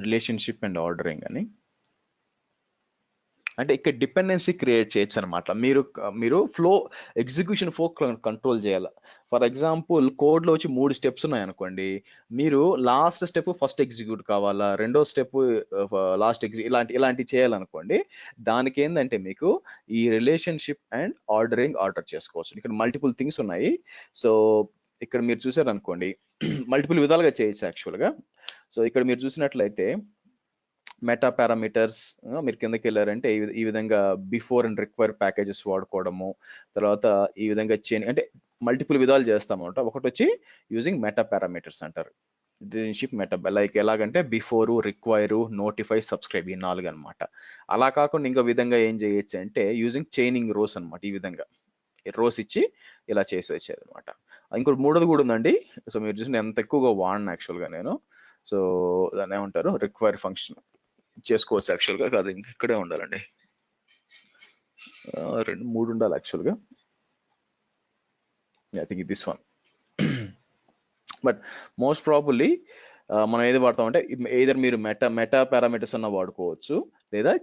Speaker 1: రిలేషన్షిప్ అండ్ ఆర్డరింగ్ అని, అంటే ఇక్కడ డిపెండెన్సీ క్రియేట్ చేయొచ్చు అనమాట. మీరు ఎగ్జిక్యూషన్ ఫ్లో కంట్రోల్ చేయాలి. ఫర్ ఎగ్జాంపుల్ కోడ్లో వచ్చి 3 స్టెప్స్ ఉన్నాయి అనుకోండి, మీరు లాస్ట్ స్టెప్ ఫస్ట్ ఎగ్జిక్యూట్ కావాలా, రెండో స్టెప్ లాస్ట్ ఇలాంటి చేయాలనుకోండి, దానికి ఏంటంటే మీకు ఈ రిలేషన్షిప్ అండ్ ఆర్డర్ చేసుకోవచ్చు. ఇక్కడ మల్టిపుల్ థింగ్స్ ఉన్నాయి. సో ఇక్కడ మీరు చూసారనుకోండి, మల్టిపుల్ విధాలుగా చేయొచ్చు యాక్చువల్గా. సో ఇక్కడ మీరు చూసినట్లయితే మెటా పారామీటర్స్, మీరు కిందకి వెళ్ళారంటే ఈ విధంగా బిఫోర్ అండ్ రిక్వైర్ ప్యాకేజెస్ వాడుకోవడము, తర్వాత ఈ విధంగా అంటే మల్టిపుల్ విధాలు చేస్తామన్నమాట. ఒకటి వచ్చి యూజింగ్ మెటా పారామీటర్స్ అంటారు, రిలేషన్షిప్ మెటా, లైక్ ఎలాగంటే బిఫోర్, రిక్వైర్, నోటిఫై, సబ్స్క్రైబ్, ఈ 4 అనమాట. అలా కాకుండా ఇంకో విధంగా ఏం చేయొచ్చు అంటే యూజింగ్ చైనింగ్ రోస్ అనమాట. ఈ విధంగా రోస్ ఇచ్చి ఇలా చేసేది అనమాట. ఇంకోటి 3ది కూడా ఉందండి. సో మీరు చూసిన ఎంత ఎక్కువగా వాడిన యాక్చువల్గా నేను. సో దాన్ని ఏమంటారు, రిక్వైర్ ఫంక్షన్ చేసుకోవచ్చు యాక్చువల్గా, కాదు ఇక్కడే ఉండాలండి, 3 ఉండాలి యాక్చువల్గా. I think this one, but most probably మనం ఏది వాడతామంటే, either మీరు మెటా పారామీటర్స్ అన్న వాడుకోవచ్చు, లేదా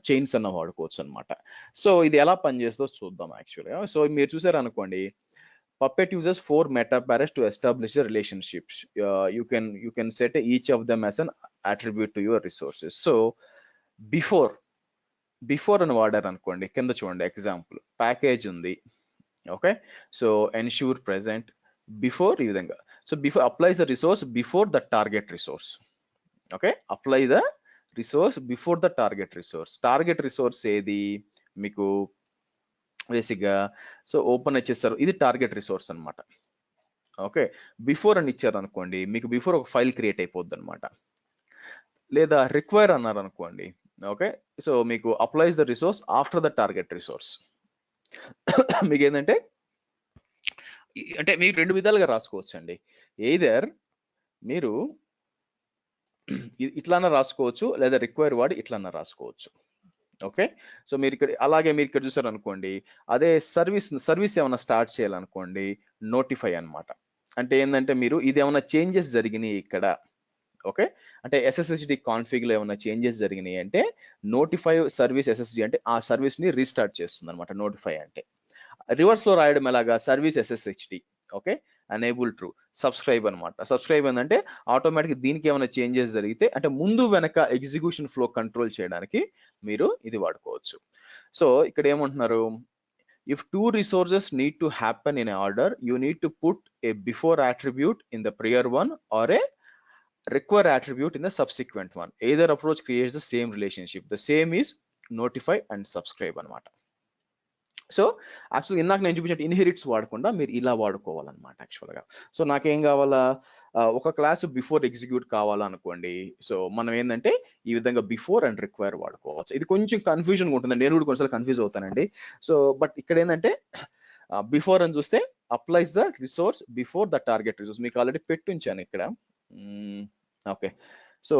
Speaker 1: చైన్స్ అన్న వాడుకోవచ్చు అనమాట. సో ఇది ఎలా పనిచేస్తుందో చూద్దాం యాక్చువల్గా. సో మీరు చూసారు అనుకోండి, Puppet uses 4 meta pairs to establish the relationships. You can set each of them as an attribute to your resources. So before అని వాడారు అనుకోండి, కింద చూడండి ఎగ్జాంపుల్ ప్యాకేజ్ ఉంది. Okay, so ensure present before ఈ విధంగా. So before applies the resource before the target resource. Okay, apply the resource before the target resource. Target resource ఏది మీకు బేసిక్గా, సో ఓపెన్ ఇచ్చేస్తారు, ఇది టార్గెట్ రిసోర్స్ అనమాట. ఓకే, బిఫోర్ అని ఇచ్చారు అనుకోండి, మీకు బిఫోర్ ఒక ఫైల్ క్రియేట్ అయిపోద్ది అనమాట. లేదా రిక్వైర్ అన్నారు అనుకోండి, ఓకే, సో మీకు applies the resource after the target resource. మీకు ఏంటంటే అంటే మీకు రెండు విధాలుగా రాసుకోవచ్చు అండి. ఎయిదర్ మీరు ఇట్లన్నా రాసుకోవచ్చు, లేదా రిక్వైర్ వాడి ఇట్లన్నా రాసుకోవచ్చు. ఓకే, సో మీరు ఇక్కడ అలాగే మీరు ఇక్కడ చూసారు అనుకోండి, అదే సర్వీస్ ఏమైనా స్టార్ట్ చేయాలనుకోండి, నోటిఫై అన్నమాట. అంటే ఏంటంటే మీరు ఇది ఏమైనా చేంజెస్ జరిగినాయి ఇక్కడ, ఓకే, అంటే SSHD కాన్ఫిగ్ లో ఏమైనా చేంజెస్ జరిగినాయి అంటే నోటిఫై సర్వీస్ SSD అంటే ఆ సర్వీస్ ని రీస్టార్ట్ చేస్తుంది అనమాట. నోటిఫై అంటే రివర్స్ లో రాయడం ఎలాగా, service SSHD, okay, enable true, subscribe అనమాట. సబ్స్క్రైబ్ అంటే ఆటోమేటిక్ దీనికి ఏమైనా చేంజెస్ జరిగితే అంటే ముందు వెనక ఎగ్జిక్యూషన్ ఫ్లో కంట్రోల్ చేయడానికి మీరు ఇది వాడుకోవచ్చు. సో ఇక్కడ ఏమంటున్నారు, if two resources need to happen in an order, you need to put a before attribute in the prior one or a require attribute in the subsequent one. Either approach creates the same relationship. The same is notify and subscribe అనమాట. So యాక్చువల్గా ఇందాక నేను చూపించినట్టు inherits వాడకుండా మీరు ఇలా వాడుకోవాలన్నమాట యాక్చువల్గా. So నాకేం కావాలా, ఒక క్లాస్ బిఫోర్ ఎగ్జిక్యూట్ కావాలనుకోండి, సో మనం ఏంటంటే ఈ విధంగా బిఫోర్ అండ్ రిక్వైర్ వాడుకోవచ్చు. ఇది కొంచెం కన్ఫ్యూజన్గా ఉంటుంది, నేను కూడా కొన్నిసార్లు కన్ఫ్యూజ్ అవుతానండి. సో బట్ ఇక్కడ ఏంటంటే బిఫోర్ అని చూస్తే applies the resource before the target resource. మీకు ఆల్రెడీ పెట్టుంచాను ఇక్కడ. ఓకే, సో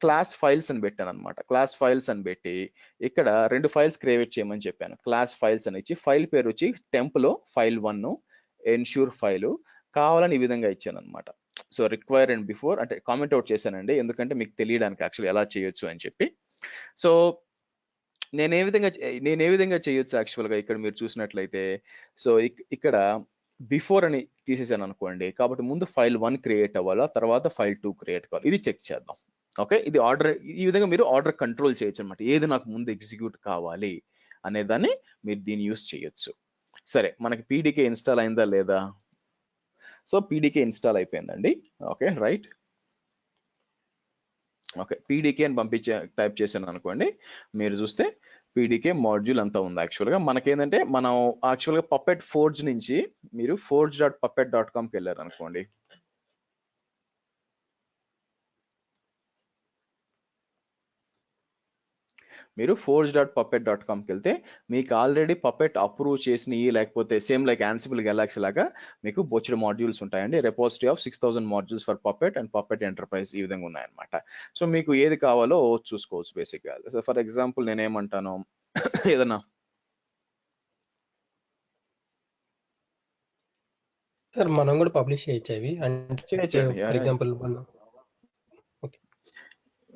Speaker 1: క్లాస్ ఫైల్స్ అని పెట్టాను అనమాట. క్లాస్ ఫైల్స్ అని పెట్టి ఇక్కడ 2 ఫైల్స్ క్రియేట్ చేయమని చెప్పాను. క్లాస్ ఫైల్స్ అని ఇచ్చి ఫైల్ పేరు వచ్చి టెంప్లో ఫైల్ 1, ఎన్ష్యూర్ ఫైలు కావాలని ఈ విధంగా ఇచ్చాను అనమాట. సో రిక్వైర్ అండ్ బిఫోర్ అంటే కామెంట్ అవుట్ చేశానండి, ఎందుకంటే మీకు తెలియడానికి యాక్చువల్లీ ఎలా చేయొచ్చు అని చెప్పి. సో నేను ఏ విధంగా చేయొచ్చు యాక్చువల్గా ఇక్కడ మీరు చూసినట్లయితే, సో ఇక్కడ బిఫోర్ అని తీసేసాను అనుకోండి, కాబట్టి ముందు ఫైల్ 1 క్రియేట్ అవ్వాలా, తర్వాత ఫైల్ 2 క్రియేట్ కావాలి. ఇది చెక్ చేద్దాం. ఓకే, ఇది ఆర్డర్, ఈ విధంగా మీరు ఆర్డర్ కంట్రోల్ చేయొచ్చు అనమాట. ఏది నాకు ముందు ఎగ్జిక్యూట్ కావాలి అనే దాన్ని మీరు దీన్ని యూస్ చేయొచ్చు. సరే, మనకి PDK ఇన్స్టాల్ అయిందా లేదా? సో PDK ఇన్స్టాల్ అయిపోయిందండి. Okay, right. ఓకే, PDK అని టైప్ చేశాను అనుకోండి, మీరు చూస్తే PDK మాడ్యూల్ అంతా ఉంది. యాక్చువల్గా మనకేంటంటే మనం యాక్చువల్గా పప్పెట్ ఫోర్జ్ నుంచి మీరు forge.puppet.comకి వెళ్ళారు అనుకోండి, మీరు forge.puppet.comకి వెళ్తే మీకు ఆల్రెడీ పప్పెట్ అప్రూవ్ చేసినవి, లేకపోతే సేమ్ లైక్ యాన్సిబుల్ గెలాక్సీ లాగా మీకు బొచ్చుడు మాడ్యూల్స్ ఉంటాయండి. Repository of 6000 modules for puppet and puppet enterprise ఈ విధంగా ఉన్నాయన్నమాట. సో మీకు ఏది కావాలో చూసుకోవచ్చు బేసిక్గా. సో ఫర్ ఎగ్జాంపుల్ నేనేమంటాను, ఏదన్నా
Speaker 3: సార్ మనం కూడా పబ్లిష్ చేయొచ్చు అవి అంటే, ఫర్ ఎగ్జాంపుల్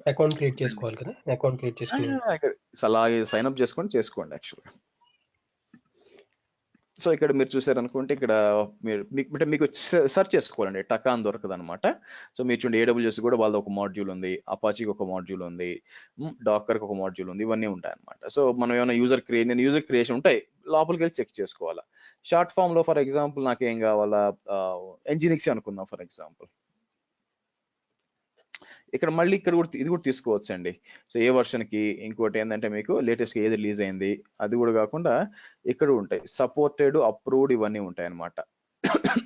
Speaker 3: అకౌంట్ క్రియేట్ చేసుకోవాలి కదా, అకౌంట్ క్రియేట్ చేసుకుని
Speaker 1: అలాగే సైన్ అప్ చేసుకోండి యాక్చువల్గా. సో ఇక్కడ మీరు చూసారనుకుంటే ఇక్కడ మీకు సెర్చ్ చేసుకోవాలండి, టకాన్ దొరకదు అనమాట. సో మీరు చూడండి AWS కూడా వాళ్ళది ఒక మాడ్యూల్ ఉంది, అపాచీకి ఒక మాడ్యూల్ ఉంది, డాకర్కి ఒక మాడ్యూల్ ఉంది, ఇవన్నీ ఉంటాయి అనమాట. సో మనం ఏమైనా యూజర్ క్రియేషన్ ఉంటాయి, లోపలికి వెళ్ళి చెక్ చేసుకోవాలా. షార్ట్ ఫామ్ లో ఫర్ ఎగ్జాంపుల్ నాకు ఏం కావాలా, Nginx అనుకుందాం ఫర్ ఎగ్జాంపుల్. ఇక్కడ మళ్ళీ ఇది కూడా తీసుకోవచ్చు అండి. సో ఏ వర్షన్కి, ఇంకోటి ఏంటంటే మీకు లేటెస్ట్గా ఏది రిలీజ్ అయింది అది కూడా కాకుండా ఇక్కడ ఉంటాయి సపోర్టెడ్, అప్రూవ్డ్ ఇవన్నీ ఉంటాయి అనమాట.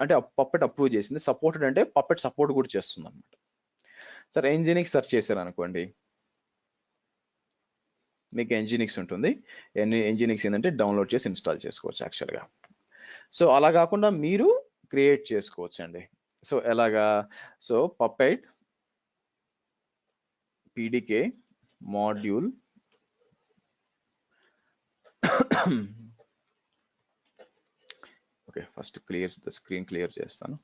Speaker 1: అంటే పప్పెట్ అప్రూవ్ చేసింది, సపోర్టెడ్ అంటే పప్పెట్ సపోర్ట్ కూడా చేస్తుంది అనమాట. సరే Nginx సెర్చ్ చేశారు అనుకోండి, మీకు Nginx ఉంటుంది. Nginx ఏంటంటే డౌన్లోడ్ చేసి ఇన్స్టాల్ చేసుకోవచ్చు యాక్చువల్గా. సో అలా కాకుండా మీరు క్రియేట్ చేసుకోవచ్చు అండి. సో ఎలాగా, so puppet PDK module okay, first screen clear చేస్తాను.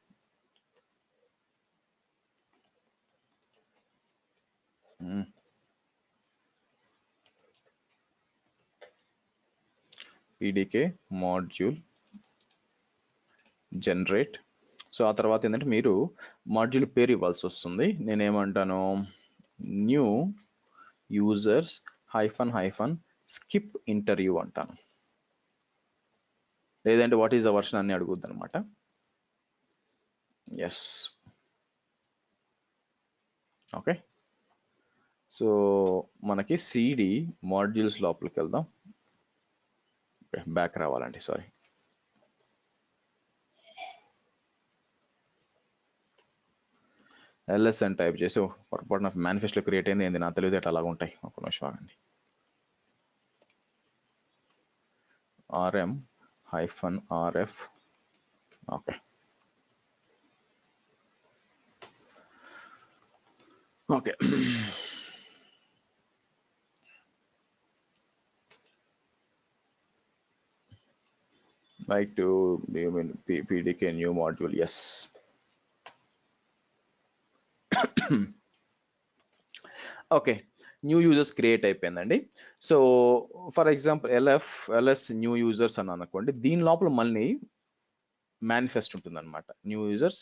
Speaker 1: pdk module generate. సో ఆ తర్వాత ఏంటంటే మీరు మాడ్యూల్ పేరు ఇవ్వాల్సి వస్తుంది. నేనేమంటాను, new users hyphen skip interview అంటాను. లేదంటే వాట్ ఈస్ ద వర్షన్ అని అడుగుద్ది అనమాట. Yes, okay. సో మనకి సిడి మాడ్యూల్స్ లోపలికి వెళ్దాం. బ్యాక్ రావాలండి, సారీ. ఎల్ఎస్ అని టైప్ చేసి పొరపాటున మేనిఫెస్టో క్రియేట్ అయింది. ఏంది నా తెలివితేటలు అలాగ ఉంటాయి. ఒక నిమిషం ఆగండి. rm-rf, okay. Okay, like to, you mean pdk new module? Yes. Okay, new users create అయిపోయిందండి. So for example ls new users అని అనుకోండి. దీని లోపల మళ్ళీ మేనిఫెస్ట్ ఉంటుంది అనమాట. న్యూ యూజర్స్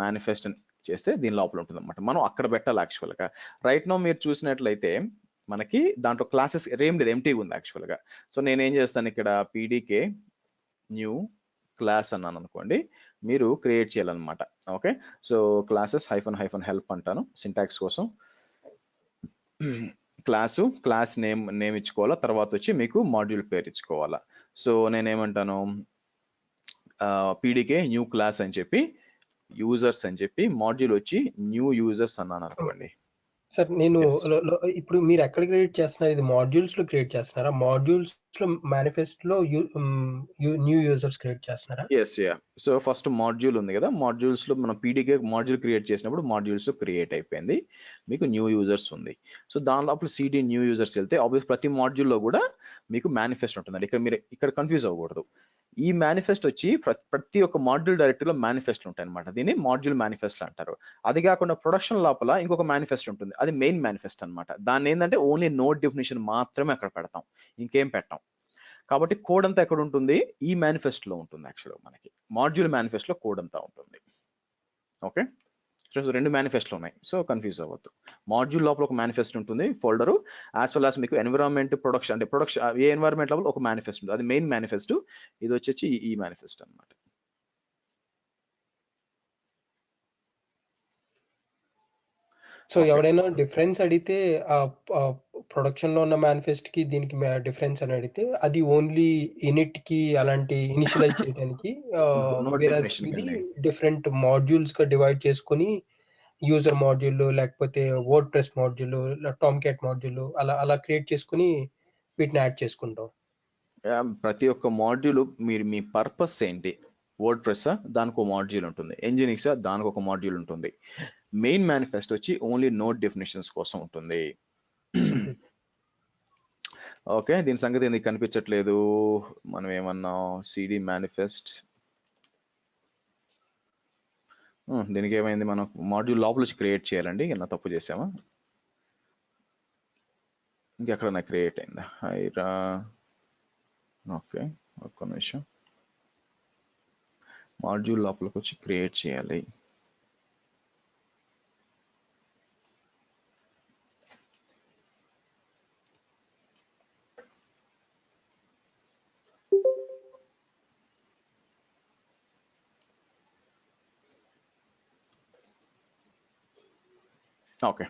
Speaker 1: మేనిఫెస్ట్ చేస్తే దీని లోపల ఉంటుంది అనమాట. మనం అక్కడ పెట్టాలి యాక్చువల్గా. రైట్ నో మీరు చూసినట్లయితే మనకి దాంట్లో క్లాసెస్ ఏం లేదు, ఎంటీగా ఉంది యాక్చువల్గా. సో నేనేం చేస్తాను, ఇక్కడ పీడీకే న్యూ క్లాస్ అన్నాను అనుకోండి, మీరు క్రియేట్ చేయాలన్నమాట. Okay, so classes hyphen help అంటాను సింటాక్స్ కోసం. క్లాస్ నేమ్ ఇచ్చుకోవాలా, తర్వాత వచ్చి మీకు మాడ్యూల్ పేరు ఇచ్చుకోవాలా. సో నేనేమంటాను, పీడీకే న్యూ క్లాస్ అని చెప్పి, యూజర్స్ అని చెప్పి, మాడ్యూల్ వచ్చి న్యూ యూజర్స్ అన్నాను అనుకోండి.
Speaker 3: సార్ నేను ఇప్పుడు మీరు ఎక్కడ క్రియేట్ చేస్తున్నారు? ఇది మాడ్యూల్స్ లో క్రియేట్ చేస్తున్నారా? మాడ్యూల్స్ లో మేనిఫెస్ట్ లో న్యూ యూజర్స్ క్రియేట్ చేస్తున్నారా?
Speaker 1: సో ఫస్ట్ మాడ్యూల్ ఉంది కదా, మాడ్యూల్స్ లో మనం పీడీకే మాడ్యూల్ క్రియేట్ చేసినప్పుడు మాడ్యూల్స్ క్రియేట్ అయిపోయింది, మీకు న్యూ యూజర్స్ ఉంది. సో దాని లోపల సిడి న్యూ యూజర్స్ వెళ్తే ఆబ్వియస్ ప్రతి మాడ్యూల్లో కూడా మీకు మేనిఫెస్ట్ ఉంటుందండి. మీరు ఇక్కడ కన్ఫ్యూజ్ అవ్వకూడదు. ఈ మేనిఫెస్ట్ వచ్చి ప్రతి ఒక్క మాడ్యూల్ డైరెక్టరీలో మేనిఫెస్ట్లు ఉంటాయి అనమాట. దీన్ని మాడ్యూల్ మేనిఫెస్ట్ అంటారు. అది కాకుండా ప్రొడక్షన్ లోపల ఇంకొక మేనిఫెస్ట్ ఉంటుంది, అది మెయిన్ మేనిఫెస్ట్ అనమాట. దాన్ని ఏంటంటే ఓన్లీ నోట్ డెఫినేషన్ మాత్రమే అక్కడ పెడతాం, ఇంకేం పెట్టాం. కాబట్టి కోడ్ అంతా ఎక్కడ ఉంటుంది, ఈ మేనిఫెస్ట్లో ఉంటుంది. యాక్చువల్గా మనకి మాడ్యూల్ మేనిఫెస్ట్లో కోడ్ అంతా ఉంటుంది. ఓకే, సో రెండు మేనిఫెస్ట్లు ఉన్నాయి, సో కన్ఫ్యూజ్ అవ్వద్దు. మాడ్యూల్ లోపల ఒక మేనిఫెస్ట్ ఉంటుంది ఫోల్డరు, యాజ్ వెల్ యాజ్ మీకు ఎన్విరాన్మెంట్ ప్రొడక్షన్, అంటే ప్రొడక్షన్ ఏ ఎన్విరాన్మెంట్ లోపల ఒక మేనిఫెస్ట్ ఉంటుంది, అది మెయిన్ మేనిఫెస్ట్. ఇది వచ్చేసి ఈ మేనిఫెస్ట్ అనమాట.
Speaker 3: సో ఎవరైనా డిఫరెన్స్ అడిగితే ప్రొడక్షన్ లో ఉన్న మేనిఫెస్ట్ కి దీనికి డిఫరెన్స్ అని అడిగితే అది ఓన్లీ ఇనిట్ కి అలాంటి ఇనిషియలైజ్ చేయడానికి, ఇది డిఫరెంట్ మాడ్యూల్స్ గా డివైడ్ చేసుకొని యూజర్ మాడ్యూల్, లేకపోతే word press module, Tom cat module అలా క్రియేట్ చేసుకుని వీటిని యాడ్ చేసుకుంటాం.
Speaker 1: ప్రతి ఒక్క మాడ్యూల్ మీరు మీ పర్పస్ ఏంటి, వర్డ్ ప్రెస్ దానికి ఒక మాడ్యూల్ ఉంటుంది, ఎంజినిక్స్ దానికి ఒక మాడ్యూల్ ఉంటుంది. మెయిన్ మేనిఫెస్ట్ వచ్చి ఓన్లీ నోట్ డెఫినేషన్స్ కోసం ఉంటుంది. ఓకే, దీని సంగతి ఎందుకు కనిపించట్లేదు, మనం ఏమన్నాం, సిడి మేనిఫెస్ట్, దీనికి ఏమైంది, మనం మాడ్యూల్ లోపల క్రియేట్ చేయాలండి. ఏమన్నా తప్పు చేసామా, ఇంకెక్కడన్నా క్రియేట్ అయిందా, హైరా. ఓకే, ఒక్క నిమిషం, మాడ్యూల్ లోపలికి వచ్చి క్రియేట్ చేయాలి. ఓకే,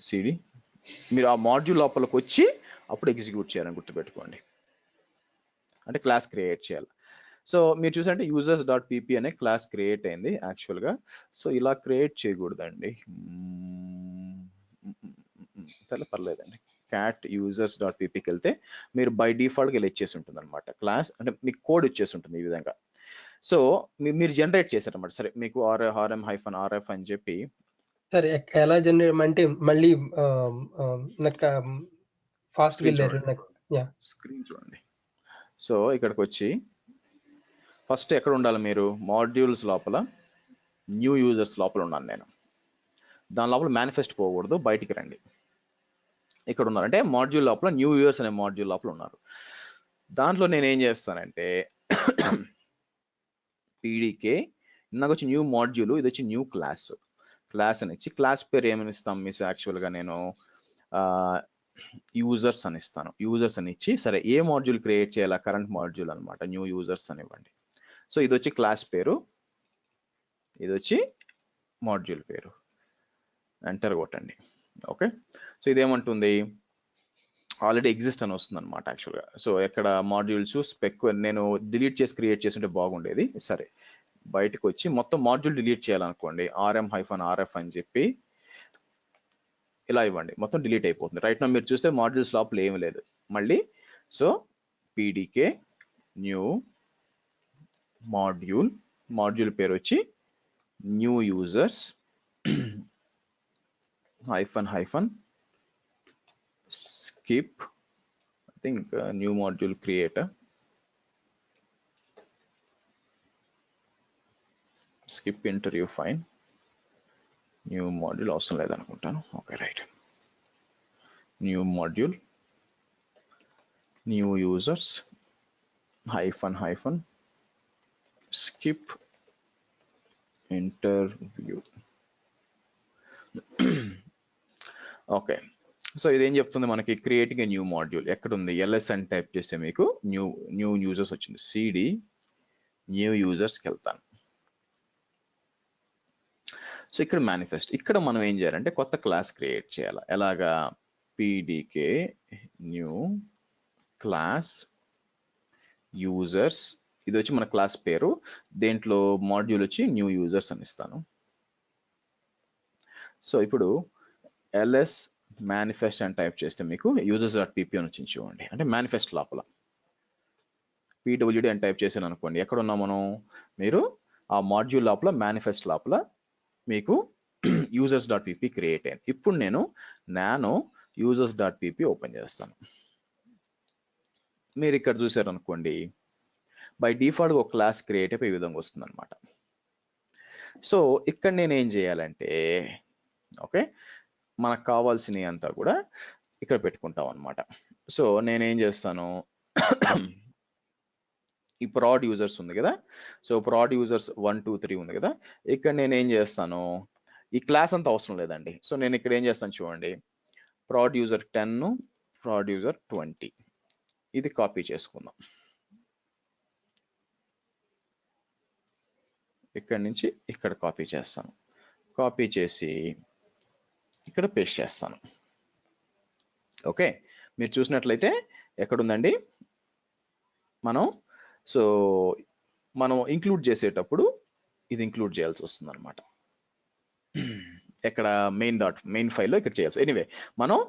Speaker 1: సిడి మీరు ఆ మాడ్యూల్ లోపలికి వచ్చి అప్పుడు ఎగ్జిక్యూట్ చేయాలని గుర్తుపెట్టుకోండి, అంటే క్లాస్ క్రియేట్ చేయాలి. సో మీరు చూసారంటే users.pp అనే క్లాస్ క్రియేట్ అయింది యాక్చువల్గా. సో ఇలా క్రియేట్ చేయకూడదండి, సరే పర్లేదండి. క్యాట్ users.ppకి వెళ్తే మీరు బై డిఫాల్ట్గా ఇలా ఇచ్చేసి ఉంటుంది అనమాట క్లాస్, అంటే మీకు కోడ్ ఇచ్చేసి ఉంటుంది ఈ విధంగా. సో మీరు జనరేట్ చేశారన్నమాట. సరే మీకు rm-rf అని చెప్పి,
Speaker 3: సరే ఎలా జనరేట్ అంటే మళ్ళీ నాకు ఫాస్ట్ వెళ్ళారు.
Speaker 1: స్క్రీన్ చూడండి. సో ఇక్కడికి వచ్చి ఫస్ట్ ఎక్కడ ఉండాలి, మీరు మాడ్యూల్స్ లోపల న్యూ యూజర్స్ లోపల ఉన్నాను నేను. దాని లోపల మేనిఫెస్ట్ పోకూడదు, బయటికి రండి. ఇక్కడ ఉన్నారు అంటే మాడ్యూల్ లోపల న్యూ యూజర్స్ అనే మాడ్యూల్ లోపల ఉన్నారు. దాంట్లో నేను ఏం చేస్తానంటే పీడీకే ఇందాక వచ్చి న్యూ మాడ్యూల్, ఇది వచ్చి న్యూ క్లాస్. క్లాస్ అని ఇచ్చి క్లాస్ పేరు ఏమని ఇస్తాం మిస్? యాక్చువల్గా నేను యూజర్స్ అని ఇస్తాను. యూజర్స్ అని ఇచ్చి సరే ఏ మాడ్యూల్ క్రియేట్ చేయాలా? కరెంట్ మాడ్యూల్ అనమాట. న్యూ యూజర్స్ అని ఇవ్వండి. సో ఇది వచ్చి క్లాస్ పేరు, ఇది వచ్చి మాడ్యూల్ పేరు. ఎంటర్ కొట్టండి. ఓకే, సో ఇదేమంటుంది? ఆల్రెడీ ఎగ్జిస్ట్ అని వస్తుంది అనమాట యాక్చువల్గా. సో ఎక్కడ మాడ్యూల్స్ స్పెక్ నేను డిలీట్ చేసి క్రియేట్ చేస్తుంటే బాగుండేది. సరే బయటకు వచ్చి మొత్తం మాడ్యూల్ డిలీట్ చేయాలనుకోండి, RM-RF అని చెప్పి ఇలా ఇవ్వండి, మొత్తం డిలీట్ అయిపోతుంది. రైట్ నా మీరు చూస్తే మాడ్యూల్స్ లోపల ఏమీ లేదు మళ్ళీ. So PDK new module, module పేరు వచ్చి new users -- skip, I think new module creator, skip interview, fine. New module అవసరం లేదనుకుంటాను. Okay right. New module new users -- skip interview. Okay, so ఇదేం చెప్తుంది మనకి? Creating a new module. ఎక్కడుంది? LS అని type చేస్తే మీకు న్యూ యూజర్స్ వచ్చింది. CD న్యూ యూజర్స్కి వెళ్తాను. సో ఇక్కడ మేనిఫెస్ట్, ఇక్కడ మనం ఏం చేయాలంటే కొత్త క్లాస్ క్రియేట్ చేయాలి. ఎలాగా? పీడీకే న్యూ క్లాస్ యూజర్స్, ఇది వచ్చి మన క్లాస్ పేరు, దేంట్లో మాడ్యూల్ వచ్చి న్యూ యూజర్స్ అని ఇస్తాను. సో ఇప్పుడు LS మేనిఫెస్ట్ అని టైప్ చేస్తే మీకు users.pp అని వచ్చింది చూడండి. అంటే మేనిఫెస్ట్ లోపల PWD అని టైప్ చేశాను అనుకోండి, ఎక్కడ ఉన్నాం మనం? మీరు ఆ మాడ్యూల్ లోపల మేనిఫెస్ట్ లోపల మీకు users.pp క్రియేట్ అయింది. ఇప్పుడు నేను నానో users.pp ఓపెన్ చేస్తాను. మీరు ఇక్కడ చూసారు అనుకోండి, బై డిఫాల్ట్ ఒక క్లాస్ క్రియేట్ అయిపోయి ఈ విధంగా వస్తుంది అనమాట. సో ఇక్కడ నేను ఏం చేయాలంటే, ఓకే, మనకు కావాల్సినవి అంతా కూడా ఇక్కడ పెట్టుకుంటాం అనమాట. సో నేనేం చేస్తాను, ఈ ప్రాడ్ యూజర్స్ ఉంది కదా, సో ప్రాడ్ యూజర్స్ 1 2 3 ఉంది కదా, ఇక్కడ నేను ఏం చేస్తాను, ఈ క్లాస్ అంతా అవసరం లేదండి. సో నేను ఇక్కడ ఏం చేస్తాను చూడండి, ప్రాడ్ యూజర్ 10 ప్రాడ్ యూజర్ 20 ఇది కాపీ చేసుకుందాం. ఇక్కడ నుంచి ఇక్కడ కాపీ చేస్తాను. కాపీ చేసి ఇక్కడ పేస్ట్ చేస్తాను. ఓకే, మీరు చూసినట్లయితే ఎక్కడుందండి మనం ఇంక్లూడ్ చేసేటప్పుడు ఇది ఇంక్లూడ్ చేయాల్సి వస్తుంది అనమాట. ఎక్కడ? మెయిన్ ఫైల్లో ఇక్కడ చేయాల్సి. ఎనీవే మనం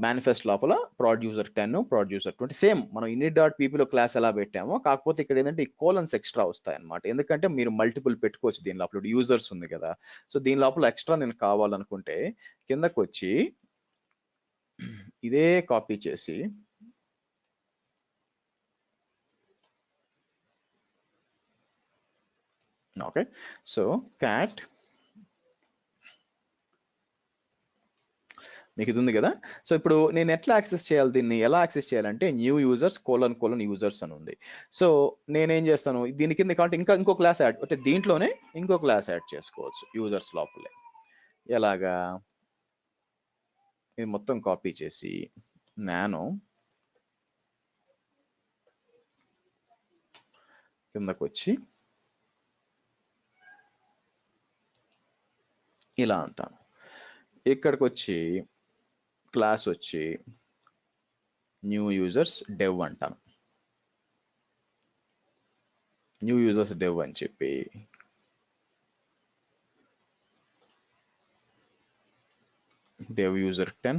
Speaker 1: మేనిఫెస్ట్ లోపల ప్రొడ్యూసర్ 10 ప్రొడ్యూసర్ 20 సేమ్ మనం init.ppలో క్లాస్ ఎలా పెట్టామో, కాకపోతే ఇక్కడ ఏంటంటే ఈ కోలన్స్ ఎక్స్ట్రా వస్తాయి అనమాట. ఎందుకంటే మీరు మల్టిపుల్ పెట్టుకోవచ్చు దీని లోపల. యూజర్స్ ఉంది కదా, సో దీని లోపల ఎక్స్ట్రా నేను కావాలనుకుంటే కిందకు వచ్చి ఇదే కాపీ చేసి ఓకే, సో క్యాట్ మీకు ఇది ఉంది కదా. సో ఇప్పుడు నేను ఎట్లా యాక్సెస్ చేయాలి, దీన్ని ఎలా యాక్సెస్ చేయాలంటే న్యూ యూజర్స్ : యూజర్స్ అని ఉంది. సో నేనేం చేస్తాను, దీని కింద కాబట్టి ఇంకో క్లాస్ యాడ్, అంటే దీంట్లోనే ఇంకో క్లాస్ యాడ్ చేసుకోవచ్చు యూజర్స్ లోపలే. ఎలాగా? ఇది మొత్తం కాపీ చేసి నానో కిందకు వచ్చి ఇలా అంటాను. ఇక్కడికి వచ్చి క్లాస్ వచ్చి న్యూ యూజర్స్ డెవ్ అంటాను. న్యూ యూజర్స్ డెవ్ అని చెప్పి డెవ్ యూజర్ 10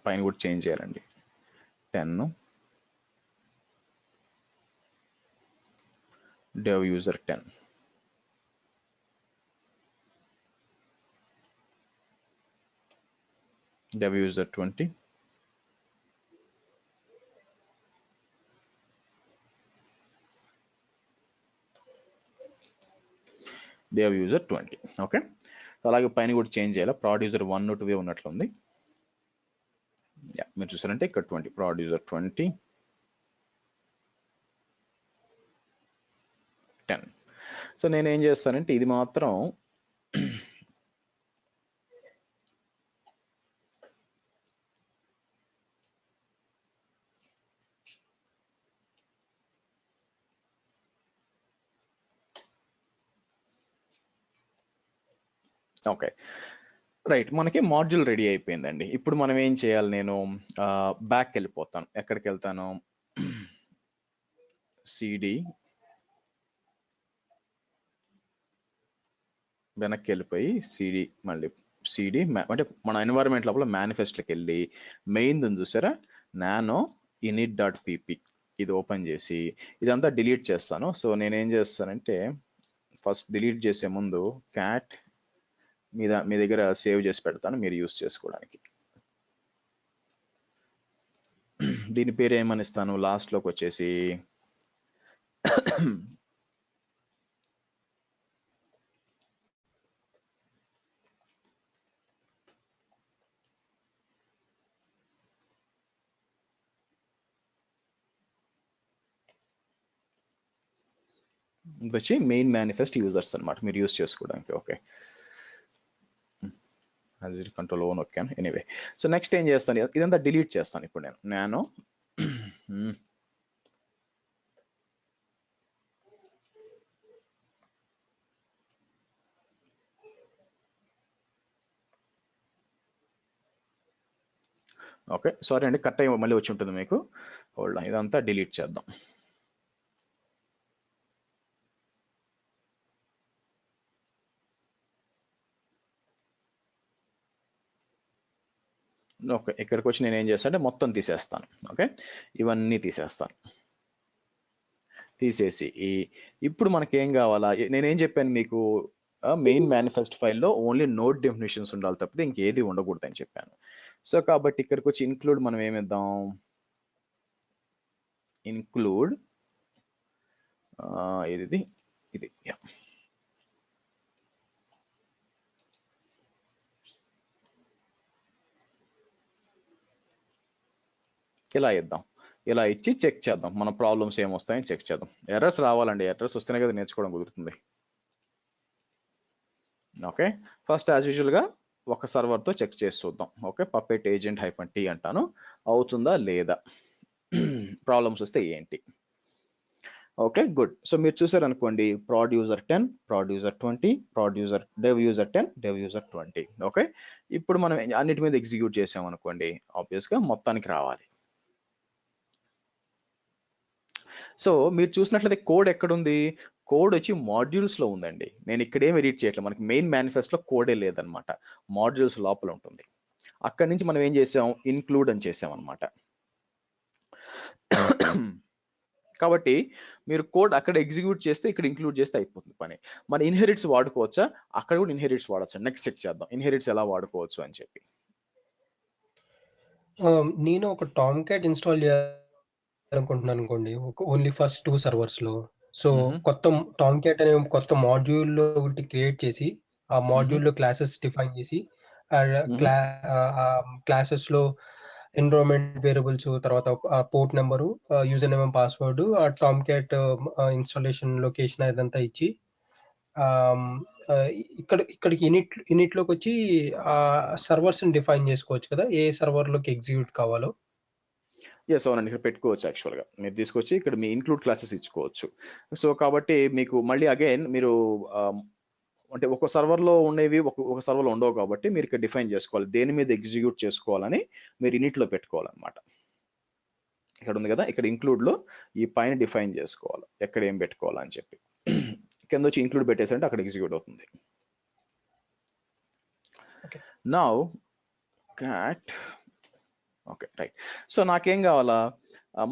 Speaker 1: పైన కూడా చేంజ్ చేయాలండి, 10 dev user 10 dev user 20 dev user 20. Okay, అలాగే పైన కూడా చేంజ్ చేయాలి. ప్రొడ్యూసర్ 1 2 ఉన్నట్లుంది. మీరు చూసారంటే ఇక్కడ 20 ప్రొడ్యూసర్ 20 10. సో నేను ఏం చేస్తానంటే ఇది మాత్రం ఓకే రైట్, మనకి మాడ్యూల్ రెడీ అయిపోయిందండి. ఇప్పుడు మనం ఏం చేయాలి, నేను బ్యాక్ వెళ్ళిపోతాను. ఎక్కడికి వెళ్తాను, సిడి వెనక్కి వెళ్ళిపోయి సిడి మళ్ళీ సిడి అంటే మన ఎన్వైరన్మెంట్ లోపల మేనిఫెస్ట్లోకి వెళ్ళి మెయిన్ ఉంది చూసారా, నానో init.pp ఇది ఓపెన్ చేసి ఇదంతా డిలీట్ చేస్తాను. సో నేనేం చేస్తానంటే ఫస్ట్ డిలీట్ చేసే ముందు క్యాట్ మీ దగ్గర సేవ్ చేసి పెడతాను మీరు యూస్ చేసుకోవడానికి. దీని పేరు ఏమని ఇస్తాను, లాస్ట్లోకి వచ్చేసి వచ్చి మెయిన్ మేనిఫెస్ట్ యూజర్స్ అనమాట మీరు యూస్ చేసుకోవడానికి. ఓకే, కంట్రోల్ ఓ నొక్కాను. ఎనీవే, సో నెక్స్ట్ ఏం చేస్తాను, ఇదంతా డిలీట్ చేస్తాను ఇప్పుడు నేను ఓకే సారీ అండి, కట్ అయ్యి మళ్ళీ వచ్చి ఉంటుంది మీకు. హోల్డ్, ఇదంతా డిలీట్ చేద్దాం. ఓకే, ఇక్కడికి వచ్చి నేను ఏం చేస్తాను అంటే మొత్తం తీసేస్తాను. ఓకే, ఇవన్నీ తీసేస్తాను. తీసేసి ఇప్పుడు మనకి ఏం కావాలా, నేనేం చెప్పాను మీకు, మెయిన్ మేనిఫెస్ట్ ఫైల్లో ఓన్లీ నోడ్ డెఫినేషన్స్ ఉండాలి తప్పితే ఇంకేది ఉండకూడదు అని చెప్పాను. సో కాబట్టి ఇక్కడికి వచ్చి ఇన్క్లూడ్ మనం ఏమిద్దాం, ఇన్క్లూడ్ ఇది ఇలా ఇద్దాం. ఇలా ఇచ్చి చెక్ చేద్దాం మన ప్రాబ్లమ్స్ ఏమొస్తాయని చెక్ చేద్దాం. ఎర్రర్స్ రావాలండి, ఎర్రర్స్ వస్తేనే కదా నేర్చుకోవడం కుదురుతుంది. ఓకే, ఫస్ట్ యాజ్ యూజువల్గా ఒక సర్వర్తో చెక్ చేసి చూద్దాం. ఓకే, పప్పెట్ ఏజెంట్ -t అంటాను, అవుతుందా లేదా, ప్రాబ్లమ్స్ వస్తే ఏంటి. Okay good. సో మీరు చూసారు అనుకోండి, producer 10, producer 20, producer dev user 10, dev user 20. Okay, ఇప్పుడు మనం అన్నిటి మీద ఎగ్జిక్యూట్ చేసాం అనుకోండి, ఆబ్వియస్గా మొత్తానికి రావాలి. సో మీరు చూసినట్లయితే కోడ్ ఎక్కడుంది, కోడ్ వచ్చి మాడ్యూల్స్ లో ఉందండి. నేను ఇక్కడేం ఎడిట్ చేయట్లేదు, మనకి మెయిన్ మేనిఫెస్టోలో కోడే లేదనమాట, మాడ్యూల్స్ లోపల ఉంటుంది. అక్కడి నుంచి మనం ఏం చేసాం, ఇన్క్లూడ్ అని చేసాం అనమాట. కాబట్టి మీరు కోడ్ అక్కడ ఎగ్జిక్యూట్ చేస్తే ఇక్కడ ఇంక్లూడ్ చేస్తే అయిపోతుంది పని. మన ఇన్హెరిట్స్ వాడుకోవచ్చా, అక్కడ కూడా ఇన్హెరిట్స్ వాడచ్చా, నెక్స్ట్ చెక్ చేద్దాం ఇన్హెరిట్స్ ఎలా వాడుకోవచ్చు అని చెప్పి.
Speaker 3: నేను ఒక టామ్ క్యాట్ ఇన్స్టాల్ చేయాలనుకుంటున్నాను అనుకోండి, ఓన్లీ ఫస్ట్ 2 సర్వర్స్ లో. సో కొత్త టామ్ క్యాట్ అనే కొత్త మాడ్యూల్ లో ఒకటి క్రియేట్ చేసి ఆ మాడ్యూల్ లో క్లాసెస్ డిఫైన్ చేసి క్లాసెస్ లో ఎన్విరాన్మెంట్ వేరియబుల్స్, తర్వాత port number, user name and password, ఆ టామ్ క్యాట్ ఇన్స్టాలేషన్ లొకేషన్ అదంతా ఇచ్చి ఇక్కడికి ఇనిట్ లోకి వచ్చి ఆ సర్వర్స్ డిఫైన్ చేసుకోవచ్చు కదా, ఏ సర్వర్ లోకి ఎగ్జిక్యూట్ కావాలో.
Speaker 1: ఎస్ అవునండి, ఇక్కడ పెట్టుకోవచ్చు. యాక్చువల్గా మీరు తీసుకొచ్చి ఇక్కడ మీ ఇన్క్లూడ్ క్లాసెస్ ఇచ్చుకోవచ్చు. సో కాబట్టి మీకు మళ్ళీ అగైన్ మీరు అంటే ఒక సర్వర్లో ఉండేవి ఒక సర్వర్లో ఉండవు కాబట్టి మీరు ఇక్కడ డిఫైన్ చేసుకోవాలి దేని మీద ఎగ్జిక్యూట్ చేసుకోవాలని మీరు ఇనిట్లో పెట్టుకోవాలన్నమాట. ఇక్కడ ఉంది కదా, ఇక్కడ ఇంక్లూడ్లో ఈ పైన డిఫైన్ చేసుకోవాలి ఎక్కడ ఏం పెట్టుకోవాలని చెప్పి. కింద వచ్చి ఇంక్లూడ్ పెట్టేసంటే అక్కడ ఎగ్జిక్యూట్ అవుతుంది. Now cat okay right. So నాకేం కావాలా,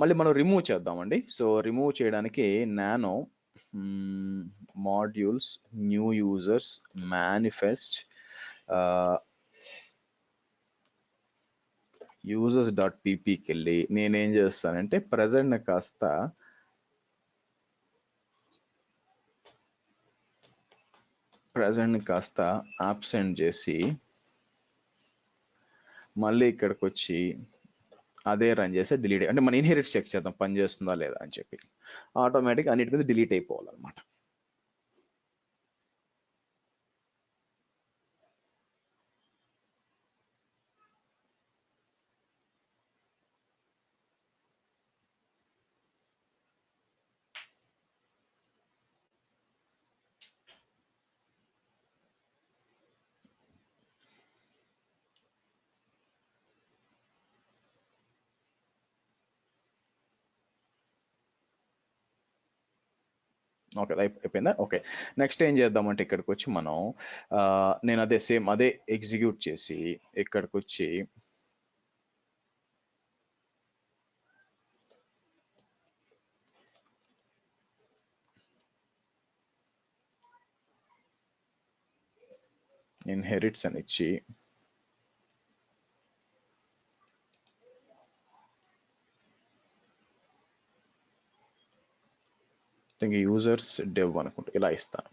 Speaker 1: మళ్ళీ మనం రిమూవ్ చేద్దామండి. సో రిమూవ్ చేయడానికి nano modules new users manifest users.ppకి వెళ్ళి నేనేం చేస్తానంటే ప్రజెంట్ కాస్త ఆబ్సెంట్ చేసి మళ్ళీ ఇక్కడికి వచ్చి అదే రన్ చేస్తే డిలీట్ అంటే మన ఇన్హెరిట్స్ చెక్ చేద్దాం పని చేస్తుందా లేదా అని చెప్పి ఆటోమేటిక్ అన్నిటి మీద డిలీట్ అయిపోవాలన్నమాట. ఓకే అయిపోయిందా? ఓకే, నెక్స్ట్ ఏం చేద్దామంటే ఇక్కడికి వచ్చి మనం నేను అదే సేమ్ అదే ఎగ్జిక్యూట్ చేసి ఇక్కడికి వచ్చి ఇన్హెరిట్స్ అని ఇచ్చి యూజర్స్ డెవ్ అనుకుంటా ఇలా ఇస్తాను.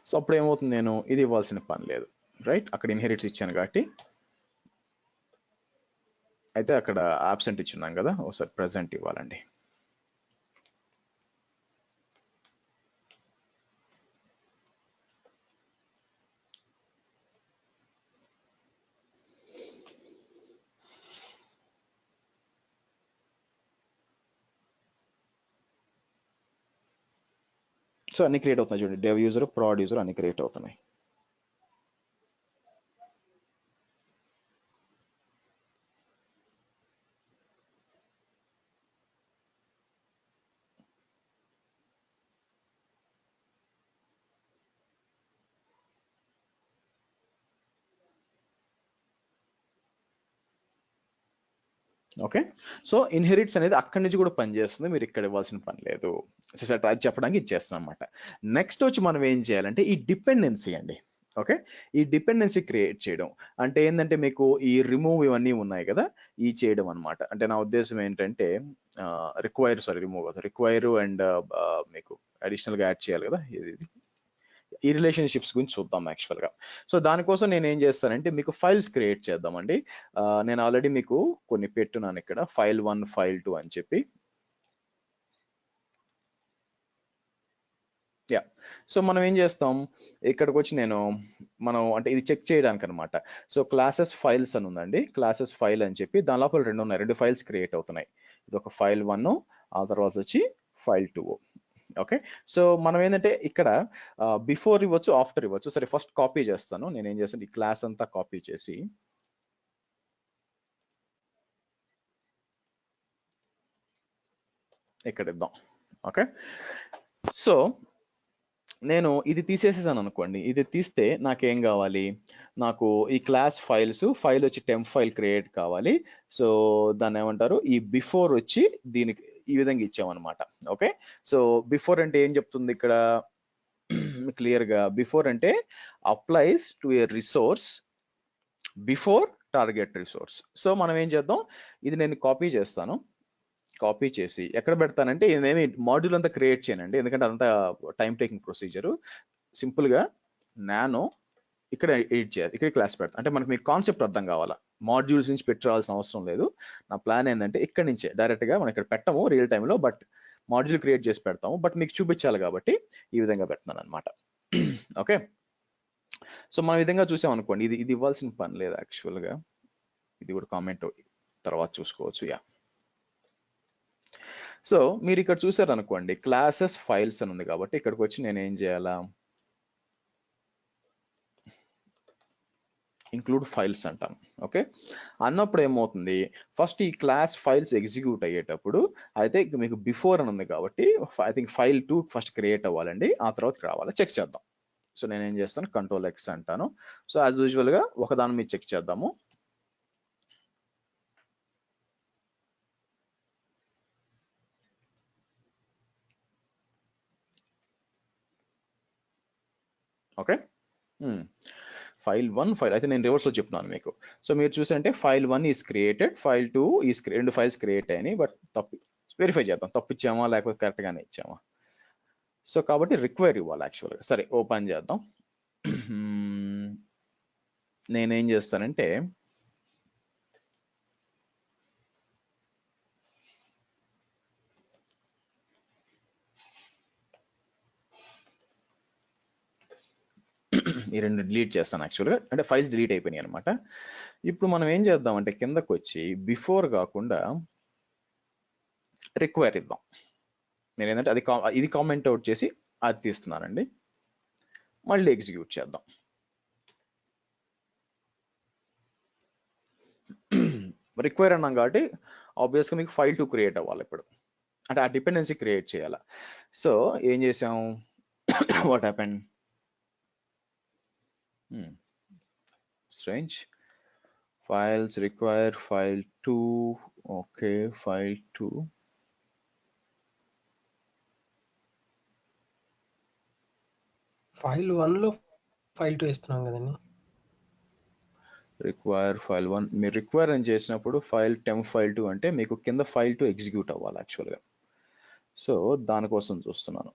Speaker 1: సో అప్పుడు ఏమవుతుంది, నేను ఇది ఇవ్వాల్సిన పని లేదు, రైట్? అక్కడ ఇన్హెరిట్స్ ఇచ్చాను కాబట్టి అయితే అక్కడ ఆబ్సెంట్ ఇచ్చున్నాం కదా, ఒకసారి ప్రెసెంట్ ఇవ్వాలండి. సో అన్ని క్రియేట్ అవుతున్నాయి చూడండి, డెవ్ యూజర్ ప్రాడ్ యూజర్ అన్ని క్రియేట్ అవుతున్నాయి. ఓకే, సో ఇన్హెరిట్స్ అనేది అక్కడి నుంచి కూడా పనిచేస్తుంది, మీరు ఇక్కడ ఇవ్వాల్సిన పని లేదు. సో అది చెప్పడానికి ఇచ్చేస్తున్నాం అనమాట. నెక్స్ట్ వచ్చి మనం ఏం చేయాలంటే ఈ డిపెండెన్సీ అండి. ఓకే, ఈ డిపెండెన్సీ క్రియేట్ చేయడం అంటే ఏంటంటే మీకు ఈ రిమూవ్ ఇవన్నీ ఉన్నాయి కదా, ఈ చేయడం అనమాట. అంటే నా ఉద్దేశం ఏంటంటే రిక్వైర్ అండ్ మీకు అడిషనల్గా యాడ్ చేయాలి కదా, ఇది ఈ రిలేషన్షిప్స్ గురించి చూద్దాం యాక్చువల్గా. సో దానికోసం నేను ఏం చేస్తానంటే మీకు ఫైల్స్ క్రియేట్ చేద్దామండి. నేను ఆల్రెడీ మీకు కొన్ని పెట్టున్నాను ఇక్కడ, ఫైల్ 1 ఫైల్ 2 అని చెప్పి. యా, సో మనం ఏం చేస్తాం, ఇక్కడికి వచ్చి మనం అంటే ఇది చెక్ చేయడానికి అనమాట. సో క్లాసెస్ ఫైల్స్ అని ఉందండి, క్లాసెస్ ఫైల్ అని చెప్పి దాని లోపల రెండు ఉన్నాయి, రెండు ఫైల్స్ క్రియేట్ అవుతున్నాయి. ఇది ఒక ఫైల్ 1, ఆ తర్వాత వచ్చి ఫైల్ 2. ఓకే, సో మనం ఏంటంటే ఇక్కడ బిఫోర్ ఇవ్వచ్చు, ఆఫ్టర్ ఇవ్వచ్చు. సరే ఫస్ట్ కాపీ చేస్తాను, నేను ఏం చేస్తాను ఈ క్లాస్ అంతా కాపీ చేసి ఇక్కడ ఇద్దాం. ఓకే, సో నేను ఇది తీసేసేసాను అనుకోండి, ఇది తీస్తే నాకేం కావాలి, నాకు ఈ క్లాస్ ఫైల్ వచ్చి టెంప్ ఫైల్ క్రియేట్ కావాలి. సో దాన్ని ఏమంటారు, ఈ బిఫోర్ వచ్చి దీనికి ఈ విధంగా ఇచ్చామన్నమాట. ఓకే, సో బిఫోర్ అంటే ఏం చెప్తుంది ఇక్కడ క్లియర్గా, బిఫోర్ అంటే applies to A resource before target resource. So మనం ఏం చేద్దాం, ఇది నేను కాపీ చేస్తాను, కాపీ చేసి ఎక్కడ పెడతానంటే నేనేమి మాడ్యూల్ అంతా క్రియేట్ చేయనండి, ఎందుకంటే అదంతా టైం టేకింగ్ ప్రొసీజర్. సింపుల్గా నానో ఇక్కడ ఎడిట్ చేయాలి, ఇక్కడ క్లాస్ పెడతాను. అంటే మనకి మీకు కాన్సెప్ట్ అర్థం కావాలా, మాడ్యూల్స్ నుంచి పెట్టాల్సిన అవసరం లేదు. నా ప్లాన్ ఏంటంటే ఇక్కడ నుంచే డైరెక్ట్గా మనం ఇక్కడ పెట్టము రియల్ టైంలో, బట్ మాడ్యూల్ క్రియేట్ చేసి పెడతాము, బట్ మీకు చూపించాలి కాబట్టి ఈ విధంగా పెడుతున్నాను అనమాట. ఓకే, సో మన విధంగా చూసాం అనుకోండి, ఇది ఇవ్వాల్సిన పని లేదు యాక్చువల్గా, ఇది కూడా కామెంట్ తర్వాత చూసుకోవచ్చు. యా, సో మీరు ఇక్కడ చూసారు అనుకోండి, క్లాసెస్ ఫైల్స్ అని ఉంది కాబట్టి ఇక్కడికి వచ్చి నేను ఏం చేయాలా, ఇంక్లూడ్ ఫైల్స్ అంటాను. ఓకే, అన్నప్పుడు ఏమవుతుంది, ఫస్ట్ ఈ క్లాస్ ఫైల్స్ ఎగ్జిక్యూట్ అయ్యేటప్పుడు అయితే మీకు బిఫోర్ అని ఉంది కాబట్టి I think file 2 first create అవ్వాలండి, ఆ తర్వాత రావాలి. చెక్ చేద్దాం. సో నేను ఏం చేస్తాను, Ctrl+X అంటాను. సో యాజ్ యూజువల్గా ఒకదాని మీద చెక్ చేద్దాము. ఓకే, ఫైల్ 1 ఫైల్ అయితే నేను రివర్స్లో చెప్తున్నాను మీకు. సో మీరు చూసారంటే file 1 is created, file 2 is రెండు ఫైల్స్ క్రియేట్ అయినాయి, బట్ తప్పు వెరిఫై చేద్దాం, తప్పు ఇచ్చామా లేకపోతే కరెక్ట్గానే ఇచ్చామా. సో కాబట్టి రిక్వైర్ ఇవ్వాలి యాక్చువల్గా. సరే ఓపెన్ చేద్దాం. నేనేం చేస్తానంటే ఈ రెండు డిలీట్ చేస్తాను యాక్చువల్గా, అంటే ఫైల్స్ డిలీట్ అయిపోయినాయి అనమాట. ఇప్పుడు మనం ఏం చేద్దామంటే కిందకు వచ్చి బిఫోర్ కాకుండా రిక్వైర్ ఇద్దాం. నేను ఏంటంటే ఇది కామెంట్ అవుట్ చేసి అది తీస్తున్నానండి. మళ్ళీ ఎగ్జిక్యూట్ చేద్దాం. రిక్వైర్ అన్నాం కాబట్టి ఆబ్వియస్గా మీకు ఫైల్ 2 క్రియేట్ అవ్వాలి ఇప్పుడు, అంటే ఆ డిపెండెన్సీ క్రియేట్ చేయాలి. సో ఏం చేసాం, what happen, strange, files require file 2, okay file 2,
Speaker 3: file 1లో ఫైల్ 2 ఇస్తున్నాం కదండి.
Speaker 1: రిక్వైర్ ఫైల్ 1 మీరు రిక్వైర్ అని చేసినప్పుడు ఫైల్ టెంప్ ఫైల్ 2 అంటే మీకు కింద ఫైల్ 2 ఎగ్జిక్యూట్ అవ్వాలి యాక్చువల్గా. సో దానికోసం చూస్తున్నాను.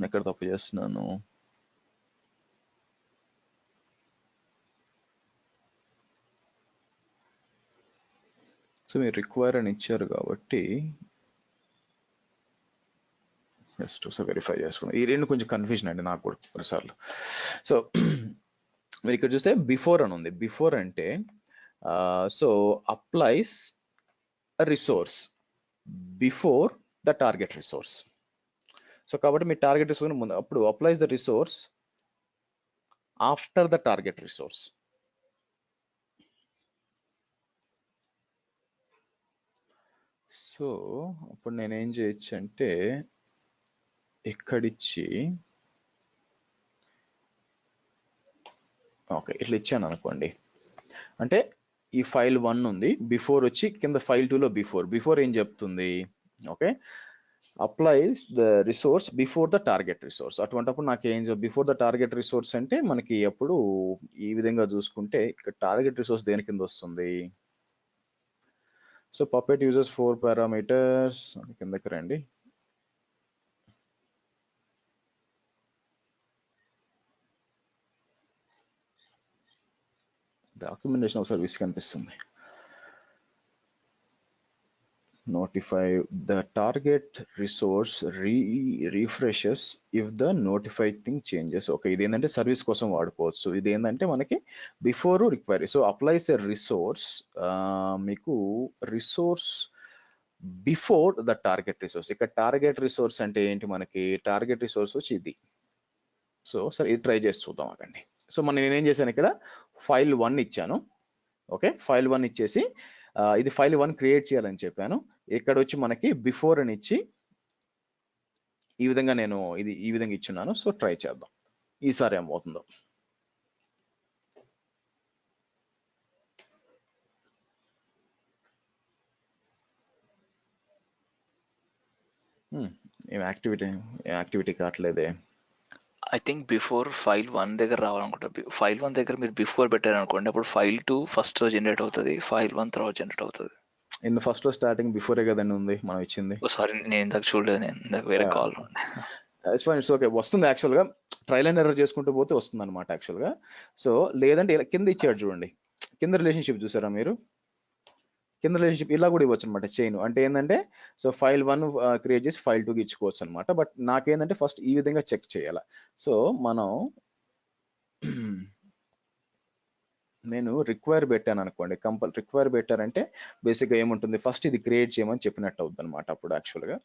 Speaker 1: ఎక్కడ తప్పు చేస్తున్నాను, సో మీరు రిక్వైర్ అని ఇచ్చారు కాబట్టి జస్ట్ ఒకసారి వెరిఫై చేసుకున్నాను. ఈ రెండు కొంచెం కన్ఫ్యూజన్ అండి నాకు కూడా కొన్నిసార్లు. సో మీరు ఇక్కడ చూస్తే బిఫోర్ అని ఉంది. బిఫోర్ అంటే so applies resource before the target resource. So కాబట్టి మీ టార్గెట్ రిసోర్స్ ముందు, అప్పుడు applies the resource after the target resource. So అప్పుడు నేనేం చేయొచ్చు అంటే ఇక్కడిచ్చి ఓకే ఇట్లా ఇచ్చాను అనుకోండి, అంటే ఈ ఫైల్ 1 ఉంది, బిఫోర్ వచ్చి కింద ఫైల్ 2లో బిఫోర్ ఏం చెప్తుంది, okay applies the resource before the target resource. అటువంటిప్పుడు నాకు ఏం బిఫోర్ ద టార్గెట్ రిసోర్స్ అంటే మనకి ఎప్పుడు ఈ విధంగా చూసుకుంటే ఇక్కడ టార్గెట్ రిసోర్స్ దేని కింద వస్తుంది. సో పపెట్ యూజెస్ 4 పారామీటర్స్, కిందకి రండి. డాక్యుమెంటేషన్ ఒకసారి విసి కనిపిస్తుంది. Notify the target resource refreshes if the notified thing changes. Okay ఇది ఏంటంటే సర్వీస్ కోసం వాడుకోవచ్చు. ఇది ఏంటంటే మనకి బిఫోర్ రిక్వైరీ. సో అప్లైస్ ఎ రిసోర్స్, మీకు resource before the target resource. ఇక్కడ టార్గెట్ రిసోర్స్ అంటే ఏంటి, మనకి టార్గెట్ రిసోర్స్ వచ్చి ఇది. సో సరే ఇది ట్రై చేసి చూద్దాం అకండి. సో నేనేం చేశాను, ఇక్కడ ఫైల్ 1 ఇచ్చాను. ఓకే ఫైల్ 1 ఇచ్చేసి ఇది ఫైల్ 1 క్రియేట్ చేయాలని చెప్పాను. ఇక్కడ వచ్చి మనకి బిఫోర్ అని ఇచ్చి ఈ విధంగా నేను ఇది ఈ విధంగా ఇచ్చున్నాను. సో ట్రై చేద్దాం ఈసారి ఏమవుతుందో. ఏం యాక్టివిటీ కావట్లేదే.
Speaker 2: ఐ థింక్ బిఫోర్ ఫైల్ 1 దగ్గర రావాలనుకుంటా. ఫైల్ 1 దగ్గర మీరు బిఫోర్ పెట్టారనుకోండి, అప్పుడు ఫైల్ 2 ఫస్ట్ జనరేట్ అవుతుంది, ఫైల్ 1 తర్వాత జనరేట్ అవుతుంది.
Speaker 1: ఇన్ ఫస్ట్ లో స్టార్టింగ్ బిఫోరే కదండి ఉంది మనం ఇచ్చింది.
Speaker 2: సారీ నేను ఇందాక చూడలేదు, నేను ఇందాక వేరే కాల్.
Speaker 1: ఇట్స్ ఓకే వస్తుంది యాక్చువల్గా, ట్రయల్ అండ్ ఎర్రర్ చేసుకుంటూ పోతే వస్తుంది అనమాట యాక్చువల్గా. సో లేదంటే ఇలా కింద ఇచ్చాడు చూడండి, కింద రిలేషన్షిప్ చూసారా మీరు, కింద రిలేషన్షిప్ ఇలా కూడా ఇవ్వచ్చు అనమాట చైన్. అంటే ఏంటంటే సో ఫైల్ 1 క్రియేట్ చేసి ఫైల్ 2కి ఇచ్చుకోవచ్చు అనమాట. బట్ నాకేంటంటే ఫస్ట్ ఈ విధంగా చెక్ చేయాలి. సో నేను రిక్వైర్ పెట్టాను అనుకోండి, రిక్వైర్ పెట్టారంటే బేసిక్గా ఏముంటుంది, ఫస్ట్ ఇది క్రియేట్ చేయమని చెప్పినట్టు అవుతుంది అనమాట అప్పుడు యాక్చువల్గా.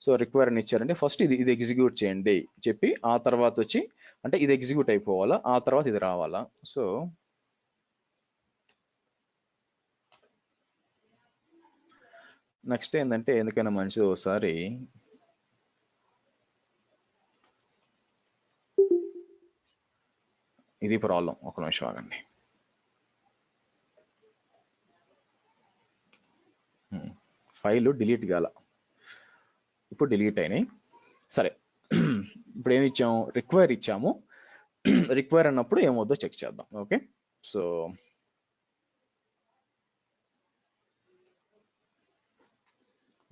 Speaker 1: సో రిక్వైర్ అని ఇచ్చారంటే ఫస్ట్ ఇది ఎగ్జిక్యూట్ చేయండి చెప్పి ఆ తర్వాత వచ్చి అంటే ఇది ఎగ్జిక్యూట్ అయిపోవాలా, ఆ తర్వాత ఇది రావాలా. సో నెక్స్ట్ ఏంటంటే ఎందుకైనా మంచిది ఒకసారి ఇది ప్రాబ్లం, ఒక నిమిషం ఆగండి. ఫైల్ డిలీట్ కాల, ఇప్పుడు డిలీట్ అయినాయి. సరే ఇప్పుడు ఏమి ఇచ్చాము, రిక్వైర్ ఇచ్చాము. రిక్వైర్ అన్నప్పుడు ఏమవుద్దో చెక్ చేద్దాం. Okay so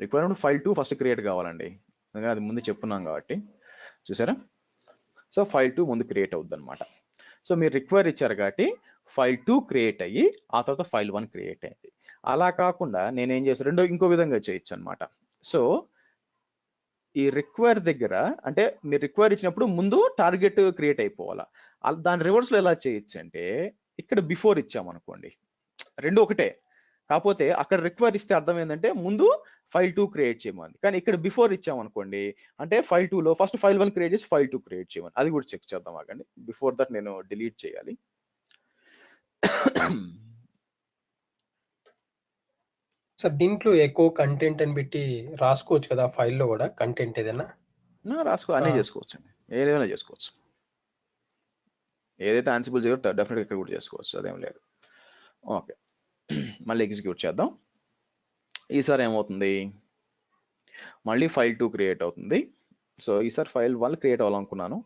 Speaker 1: requirement file 2 first create కావాలండి, ఎందుకంటే అది ముందు చెప్పున్నాం కాబట్టి చూసారా. సో ఫైల్ 2 ముందు క్రియేట్ అవుద్ది అనమాట. సో మీరు రిక్వైర్ ఇచ్చారు కాబట్టి ఫైల్ 2 క్రియేట్ అయ్యి ఆ తర్వాత ఫైల్ 1 క్రియేట్ అయింది. అలా కాకుండా నేనేం చేస్తాను ఇంకో విధంగా చేయొచ్చు అనమాట. సో ఈ రిక్వైర్ దగ్గర అంటే మీరు రిక్వైర్ ఇచ్చినప్పుడు ముందు టార్గెట్ క్రియేట్ అయిపోవాలా. దాని రివర్స్ లో ఎలా చేయొచ్చు అంటే ఇక్కడ బిఫోర్ ఇచ్చామనుకోండి, రెండు ఒకటే. కాకపోతే అక్కడ రిక్వైర్ ఇస్తే అర్థం ఏంటంటే ముందు ఫైల్ 2 క్రియేట్ చేయమని, కానీ ఇక్కడ బిఫోర్ ఇచ్చామనుకోండి అంటే ఫైల్ 2 లో ఫస్ట్ ఫైల్ 1 క్రియేట్ చేసి ఫైల్ 2 క్రియేట్ చేయమని. అది కూడా చెక్ చేద్దాం ఆగండి. బిఫోర్ దట్ నేను డిలీట్ చేయాలి.
Speaker 3: సార్ దీంట్లో ఎక్కువ కంటెంట్ అని పెట్టి రాసుకోవచ్చు కదా ఫైల్లో కూడా కంటెంట్ ఏదైనా
Speaker 1: రాసుకో, అన్నీ చేసుకోవచ్చు అండి, ఏదైనా చేసుకోవచ్చు. ఏదైతే ఆన్సిబుల్ చేయో డెఫినెట్గా ఇక్కడ కూడా చేసుకోవచ్చు, అదేం లేదు. ఓకే, మళ్ళీ ఎగ్జిక్యూట్ చేద్దాం. ఈసారి ఏమవుతుంది, మళ్ళీ ఫైల్ 2 క్రియేట్ అవుతుంది. సో ఈసారి ఫైల్ 1 క్రియేట్ అవ్వాలనుకున్నాను,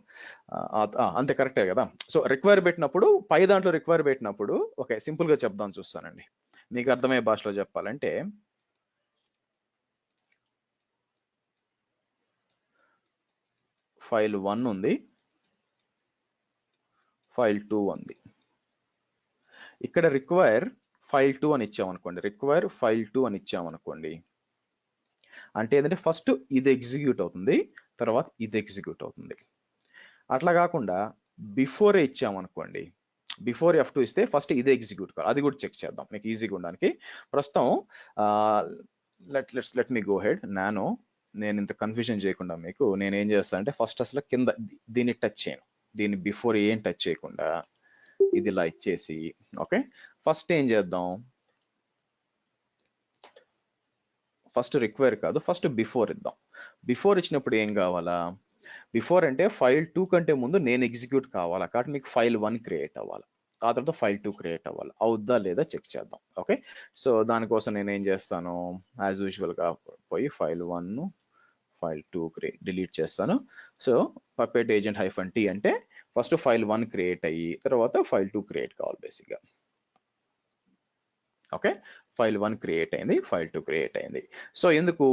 Speaker 1: అంతే కరెక్టే కదా. సో రిక్వైర్ పెట్టినప్పుడు పై దాంట్లో రిక్వైర్ పెట్టినప్పుడు ఓకే సింపుల్గా చెప్దాం చూస్తానండి, మీకు అర్థమయ్యే భాషలో చెప్పాలంటే ఫైల్ 1 ఉంది, ఫైల్ 2 ఉంది. ఇక్కడ రిక్వైర్ ఫైల్ 2 అని ఇచ్చామనుకోండి, రిక్వైర్ ఫైల్ 2 అని ఇచ్చామనుకోండి అంటే ఏంటంటే ఫస్ట్ ఇది ఎగ్జిక్యూట్ అవుతుంది, తర్వాత ఇది ఎగ్జిక్యూట్ అవుతుంది. అట్లా కాకుండా బిఫోరే ఇచ్చామనుకోండి, బిఫోర్ F2 ఇస్తే ఫస్ట్ ఇదే ఎగ్జిక్యూట్ కావాలి. అది కూడా చెక్ చేద్దాం మీకు ఈజీగా ఉండడానికి. ప్రస్తుతం లెట్ మీ గో హెడ్. నేను ఇంత కన్ఫ్యూజన్ చేయకుండా మీకు నేను ఏం చేస్తాను అంటే ఫస్ట్ అసలు కింద దీన్ని టచ్ చేయను, దీన్ని బిఫోర్ ఏం టచ్ చేయకుండా ఇది ఇలా ఇచ్చేసి ఓకే ఫస్ట్ ఏం చేద్దాం, ఫస్ట్ రిక్వైర్ కాదు ఫస్ట్ బిఫోర్ ఇద్దాం. బిఫోర్ ఇచ్చినప్పుడు ఏం కావాలా, బిఫోర్ అంటే ఫైల్ 2 కంటే ముందు నేను ఎగ్జిక్యూట్ కావాలా, కాబట్టి మీకు ఫైల్ 1 క్రియేట్ అవ్వాలి, ఆ తర్వాత ఫైల్ 2 క్రియేట్ అవ్వాలి. అవుద్దా లేదా చెక్ చేద్దాం. ఓకే, సో దానికోసం నేను ఏం చేస్తాను, యాజ్ యూజువల్గా పోయి ఫైల్ 1 ఫైల్ 2 డిలీట్ చేస్తాను. సో పపెట్ ఏజెంట్ -t అంటే ఫస్ట్ ఫైల్ 1 క్రియేట్ అయ్యి తర్వాత ఫైల్ 2 క్రియేట్ కావాలి బేసిక్గా. ఓకే, ఫైల్ 1 క్రియేట్ అయింది, ఫైల్ 2 క్రియేట్ అయింది. సో ఎందుకు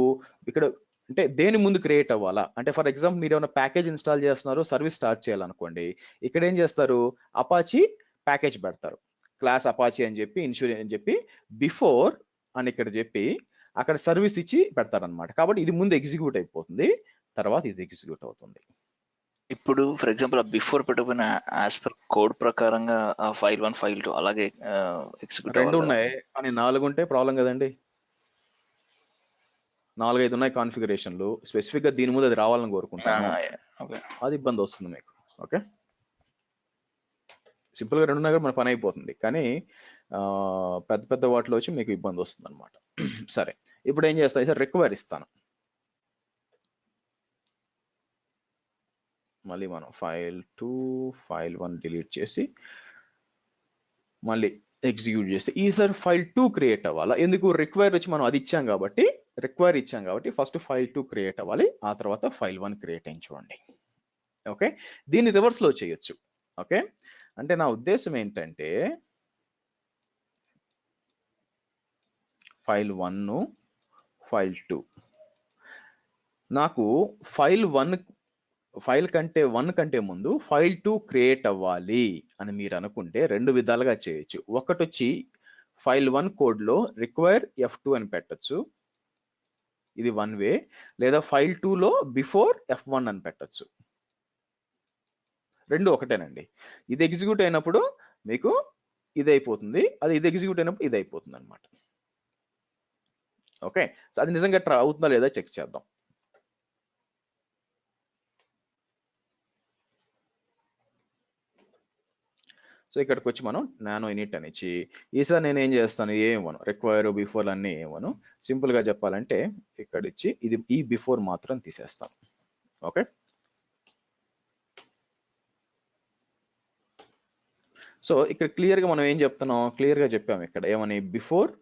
Speaker 1: ఇక్కడ అంటే దేని ముందు క్రియేట్ అవ్వాలా అంటే ఫర్ ఎగ్జాంపుల్ మీరు ఏమైనా ప్యాకేజ్ ఇన్స్టాల్ చేస్తున్నారు, సర్వీస్ స్టార్ట్ చేయాలనుకోండి, ఇక్కడ ఏం చేస్తారు అపాచీ ప్యాకేజ్ పెడతారు, క్లాస్ అపాచీ అని చెప్పి ఇన్సూరెన్స్ అని చెప్పి బిఫోర్ అని ఇక్కడ చెప్పి అక్కడ సర్వీస్ ఇచ్చి పెడతారనమాట. కాబట్టి ఇది ముందు ఎగ్జిక్యూట్ అయిపోతుంది, తర్వాత ఇది ఎగ్జిక్యూట్ అవుతుంది.
Speaker 2: ఇప్పుడు ఫర్ ఎగ్జాంపుల్ బిఫోర్ పెట్టుకున్న యాజ్ పర్ కోడ్ ప్రకారంగా ఫైల్ 1 ఫైల్ 2 అలాగే ఎగ్జిక్యూట్
Speaker 1: రెండు ఉన్నాయి కానీ 4 ఉంటే ప్రాబ్లం కదండి. 4-5 ఉన్నాయి కాన్ఫిగరేషన్లు, స్పెసిఫిక్ గా దీని ముందు అది రావాలని కోరుకుంటాను, అది ఇబ్బంది వస్తుంది మీకు. ఓకే, సింపుల్ గా 2 ఉన్నాయి మన పని అయిపోతుంది, కానీ పెద్ద పెద్ద వాటిలో వచ్చి మీకు ఇబ్బంది వస్తుంది అనమాట. సరే, ఇప్పుడు ఏం చేస్తాను సార్, రిక్వైర్ ఇస్తాను. మళ్ళీ మనం ఫైల్ 2 ఫైల్ 1 డిలీట్ చేసి మళ్ళీ ఎగ్జిక్యూట్ చేస్తే ఈసారి ఫైల్ 2 క్రియేట్ అవ్వాలా. ఎందుకు, రిక్వైర్ వచ్చి మనం అది ఇచ్చాం కాబట్టి, రిక్వైర్ ఇచ్చాం కాబట్టి ఫస్ట్ ఫైల్ 2 క్రియేట్ అవ్వాలి, ఆ తర్వాత ఫైల్ 1 క్రియేట్ అయింది చూడండి. ఓకే, దీన్ని రివర్స్ లో చేయొచ్చు. ఓకే, అంటే నా ఉద్దేశం ఏంటంటే ఫైల్ 1 ఫైల్ 2 నాకు ఫైల్ 1 కంటే ముందు ఫైల్ 2 క్రియేట్ అవ్వాలి అని మీరు అనుకుంటే రెండు విధాలుగా చేయొచ్చు. ఒకటి వచ్చి ఫైల్ 1 కోడ్ లో రిక్వైర్ F2 అని పెట్టచ్చు, ఇది వన్ వే. లేదా ఫైల్ 2 లో బిఫోర్ F1 అని పెట్టచ్చు, రెండు ఒకటేనండి. ఇది ఎగ్జిక్యూట్ అయినప్పుడు మీకు ఇది అయిపోతుంది, ఇది ఎగ్జిక్యూట్ అయినప్పుడు ఇది అయిపోతుంది అనమాట. ఓకే, సో అది నిజంగా అవుతుందా లేదా చెక్ చేద్దాం. సో ఇక్కడికి వచ్చి మనం నానో ఇనిట్ అని ఇచ్చి ఈసారి నేను ఏం చేస్తాను, ఏమను రిక్వైర్ బిఫోర్ అన్నీ ఏమను, సింపుల్ గా చెప్పాలంటే ఇక్కడ ఇచ్చి ఇది ఈ బిఫోర్ మాత్రం తీసేస్తాను. ఓకే, సో ఇక్కడ క్లియర్ గా మనం ఏం చెప్తున్నాం, క్లియర్ గా చెప్పాము ఇక్కడ ఏమని, బిఫోర్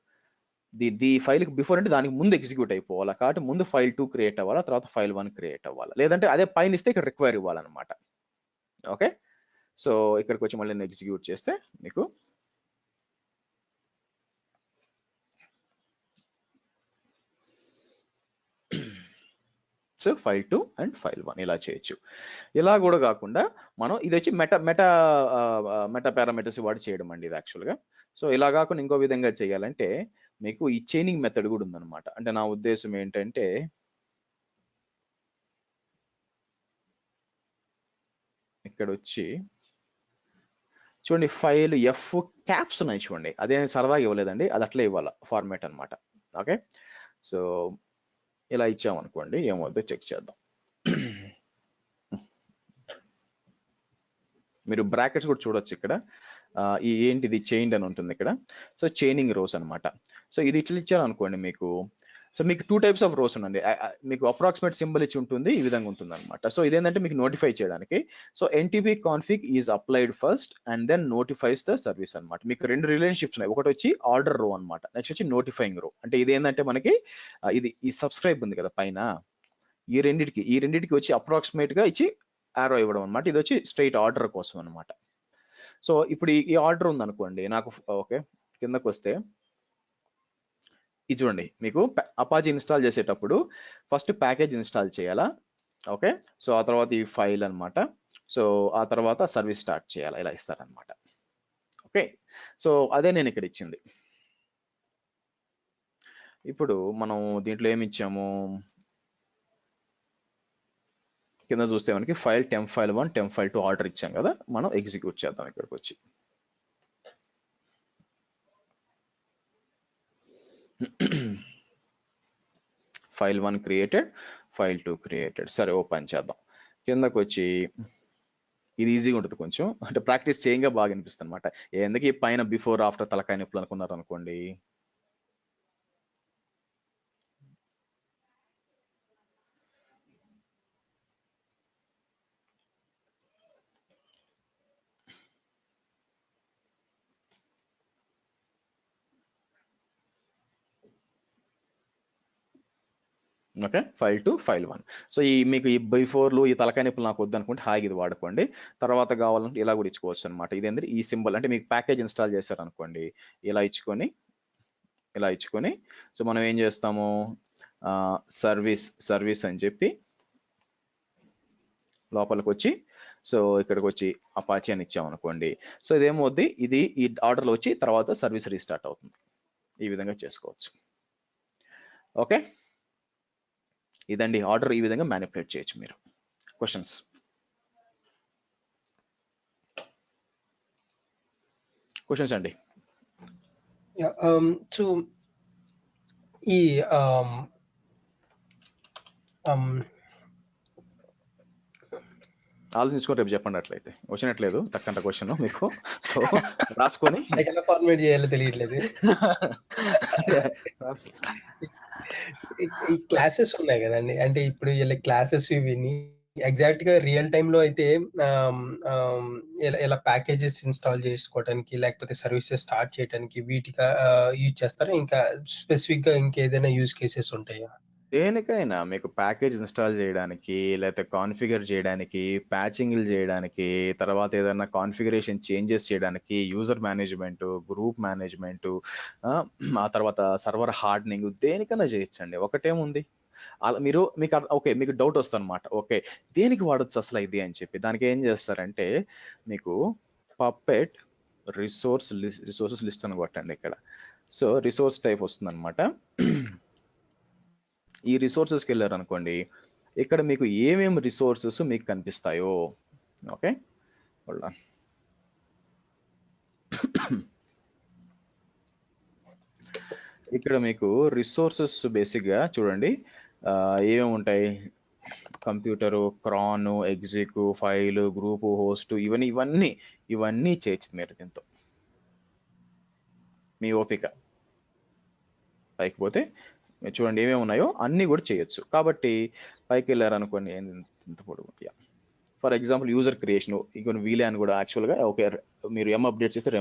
Speaker 1: ది ఫైల్ బిఫోర్ అంటే దానికి ముందు ఎగ్జిక్యూట్ అయిపోవాలా, కాబట్టి ముందు ఫైల్ 2 క్రియేట్ అవ్వాలా, తర్వాత ఫైల్ 1 క్రియేట్ అవ్వాలా, లేదంటే అదే పైన ఇస్తే ఇక్కడ రిక్వైర్ ఇవ్వాలన్నమాట. ఓకే, సో ఇక్కడికి వచ్చి మళ్ళీ నేను ఎగ్జిక్యూట్ చేస్తే మీకు సో file2 అండ్ file1 ఇలా చేయొచ్చు. ఇలా కూడా కాకుండా మనం ఇది వచ్చి మెటా పారామీటర్స్ వాడి చేయడం అండి ఇది యాక్చువల్గా. సో ఇలా కాకుండా ఇంకో విధంగా చేయాలంటే మీకు ఈ చైనింగ్ మెథడ్ కూడా ఉందన్నమాట. అంటే నా ఉద్దేశం ఏంటంటే ఇక్కడ వచ్చి చూడండి ఫైల్ ఎఫ్ క్యాప్స్ ఉన్నాయి చూడండి, అదేం సరదాగా ఇవ్వలేదండి, అది అట్లే ఇవ్వాలి ఫార్మాట్ అనమాట. ఓకే, సో ఇలా ఇచ్చామనుకోండి ఏమవుతుందో చెక్ చేద్దాం. మీరు బ్రాకెట్స్ కూడా చూడొచ్చు ఇక్కడ. ఈ ఏంటిది చైన్డ్ అని ఉంటుంది ఇక్కడ. సో చైనింగ్ రోస్ అనమాట. సో ఇది ఇట్లా ఇచ్చారనుకోండి మీకు, సో మీకు 2 types ఆఫ్ రోస్ ఉండండి. మీకు అప్రాక్సిమేట్ సింబల్ ఇచ్చి ఉంటుంది, ఈ విధంగా ఉంటుంది అనమాట. సో ఇదేంటంటే మీకు నోటిఫై చేయడానికి. So NTP config is applied first and then notifies the service అనమాట. మీకు 2 రిలేషన్షిప్స్ ఉన్నాయి. ఒకటి వచ్చి ఆర్డర్ రో అనమాట, నెక్స్ట్ వచ్చి నోటిఫైయింగ్ రో. అంటే ఇది ఏంటంటే మనకి ఇది ఈ సబ్స్క్రైబ్ ఉంది కదా పైన, ఈ రెండింటికి వచ్చి అప్రాక్సిమేట్ గా ఇచ్చి ఆరో ఇవ్వడం అనమాట. ఇది వచ్చి స్ట్రైట్ ఆర్డర్ కోసం అనమాట. సో ఇప్పుడు ఈ ఆర్డర్ ఉంది అనుకోండి నాకు. ఓకే, కిందకు వస్తే ఇది చూడండి, మీకు అపాచీ ఇన్స్టాల్ చేసేటప్పుడు ఫస్ట్ ప్యాకేజ్ ఇన్స్టాల్ చేయాలా. ఓకే, సో ఆ తర్వాత ఈ ఫైల్ అనమాట. సో ఆ తర్వాత సర్వీస్ స్టార్ట్ చేయాలా, ఇలా ఇస్తారనమాట. ఓకే, సో అదే నేను ఇక్కడ ఇచ్చింది. ఇప్పుడు మనం దీంట్లో ఏమి ఇచ్చాము, కింద చూస్తే మనకి file temp file1 temp file2 order ఇచ్చాం కదా, మనం ఎగ్జిక్యూట్ చేద్దాం ఇక్కడికి వచ్చి. file1 created, file2 created. సరే ఓపెన్ చేద్దాం. కిందకు వచ్చి ఇది ఈజీగా ఉంటుంది కొంచెం, అంటే ప్రాక్టీస్ చేయంగా బాగా అనిపిస్తుంది అనమాట. ఎందుకు ఈ పైన బిఫోర్ ఆఫ్టర్ తలకాయ నొప్పులు అనుకున్నారు అనుకోండి. Okay, file2 file1. సో ఈ మీకు ఈ బిఫోర్లు ఈ తలకాయ నొప్పులు నాకు వద్దు అనుకుంటే హాయిగా ఇది వాడుకోండి. తర్వాత కావాలంటే ఇలా కూడా ఇచ్చుకోవచ్చు అనమాట. ఇదేంటి ఈ సింబల్ అంటే మీకు ప్యాకేజ్ ఇన్స్టాల్ చేశారు అనుకోండి, ఇలా ఇచ్చుకొని సో మనం ఏం చేస్తాము, సర్వీస్ అని చెప్పి లోపలికి వచ్చి, సో ఇక్కడికి వచ్చి అపాచీ అని ఇచ్చామనుకోండి. సో ఇదేమవుద్ది, ఇది ఈ ఆర్డర్లో వచ్చి తర్వాత సర్వీస్ రీస్టార్ట్ అవుతుంది. ఈ విధంగా చేసుకోవచ్చు. ఓకే, ఇదండి ఆర్డర్. ఈ విధంగా మ్యానిపులేట్ చేయొచ్చు మీరు. క్వశ్చన్స్ అండి.
Speaker 3: సో ఈ
Speaker 1: ఆలోచించుకొని రేపు చెప్పండి. అట్లయితే వచ్చినట్లేదు తక్కంత క్వశ్చన్ మీకు, సో రాసుకొని
Speaker 3: ఎలా ఫార్మేట్ చేయాలో తెలియట్లేదు. ఈ క్లాసెస్ ఉన్నాయి కదండి, అంటే ఇప్పుడు ఇలా క్లాసెస్ విని ఎగ్జాక్ట్ గా రియల్ టైమ్ లో అయితే ఇలా ప్యాకేజెస్ ఇన్స్టాల్ చేసుకోవడానికి లేకపోతే సర్వీసెస్ స్టార్ట్ చేయడానికి వీటికి యూజ్ చేస్తారా? ఇంకా స్పెసిఫిక్ గా ఇంకేదైనా యూజ్ కేసెస్ ఉంటాయా?
Speaker 1: దేనికైనా మీకు ప్యాకేజ్ ఇన్స్టాల్ చేయడానికి, లేకపోతే కాన్ఫిగర్ చేయడానికి, ప్యాచింగ్లు చేయడానికి, తర్వాత ఏదైనా కాన్ఫిగరేషన్ చేంజెస్ చేయడానికి, యూజర్ మేనేజ్మెంట్, గ్రూప్ మేనేజ్మెంట్, ఆ తర్వాత సర్వర్ హార్డనింగ్, దేనికైనా చేయొచ్చండి. ఒకటేముంది, మీకు డౌట్ వస్తుంది అనమాట. ఓకే, దేనికి వాడచ్చు అసలు ఇది అని చెప్పి. దానికి ఏం చేస్తారంటే మీకు పప్పెట్ రిసోర్సెస్ లిస్ట్ అని కొట్టండి ఇక్కడ. సో రిసోర్స్ టైప్ వస్తుంది అనమాట. ఈ రిసోర్సెస్కి వెళ్ళారు అనుకోండి, ఇక్కడ మీకు ఏమేమి రిసోర్సెస్ మీకు కనిపిస్తాయో. ఓకే, ఇక్కడ మీకు రిసోర్సెస్ బేసిక్గా చూడండి ఏమేమి ఉంటాయి. కంప్యూటరు, క్రాను, ఎగ్జిక్, ఫైల్, గ్రూపు, హోస్ట్, ఇవన్నీ చేయొచ్చు మీరు దీంతో. మీ ఓపిక పైకి పోతే చూడండి ఏమేమి ఉన్నాయో అన్నీ కూడా చేయొచ్చు. కాబట్టి పైకి వెళ్ళారు అనుకోండి, ఎంత పొడుగు. ఫర్ ఎగ్జాంపుల్ యూజర్ క్రియేషన్, ఇంకొన్ని వీలాన్ కూడా యాక్చువల్గా ఓకే మీరు అప్డేట్ చేస్తే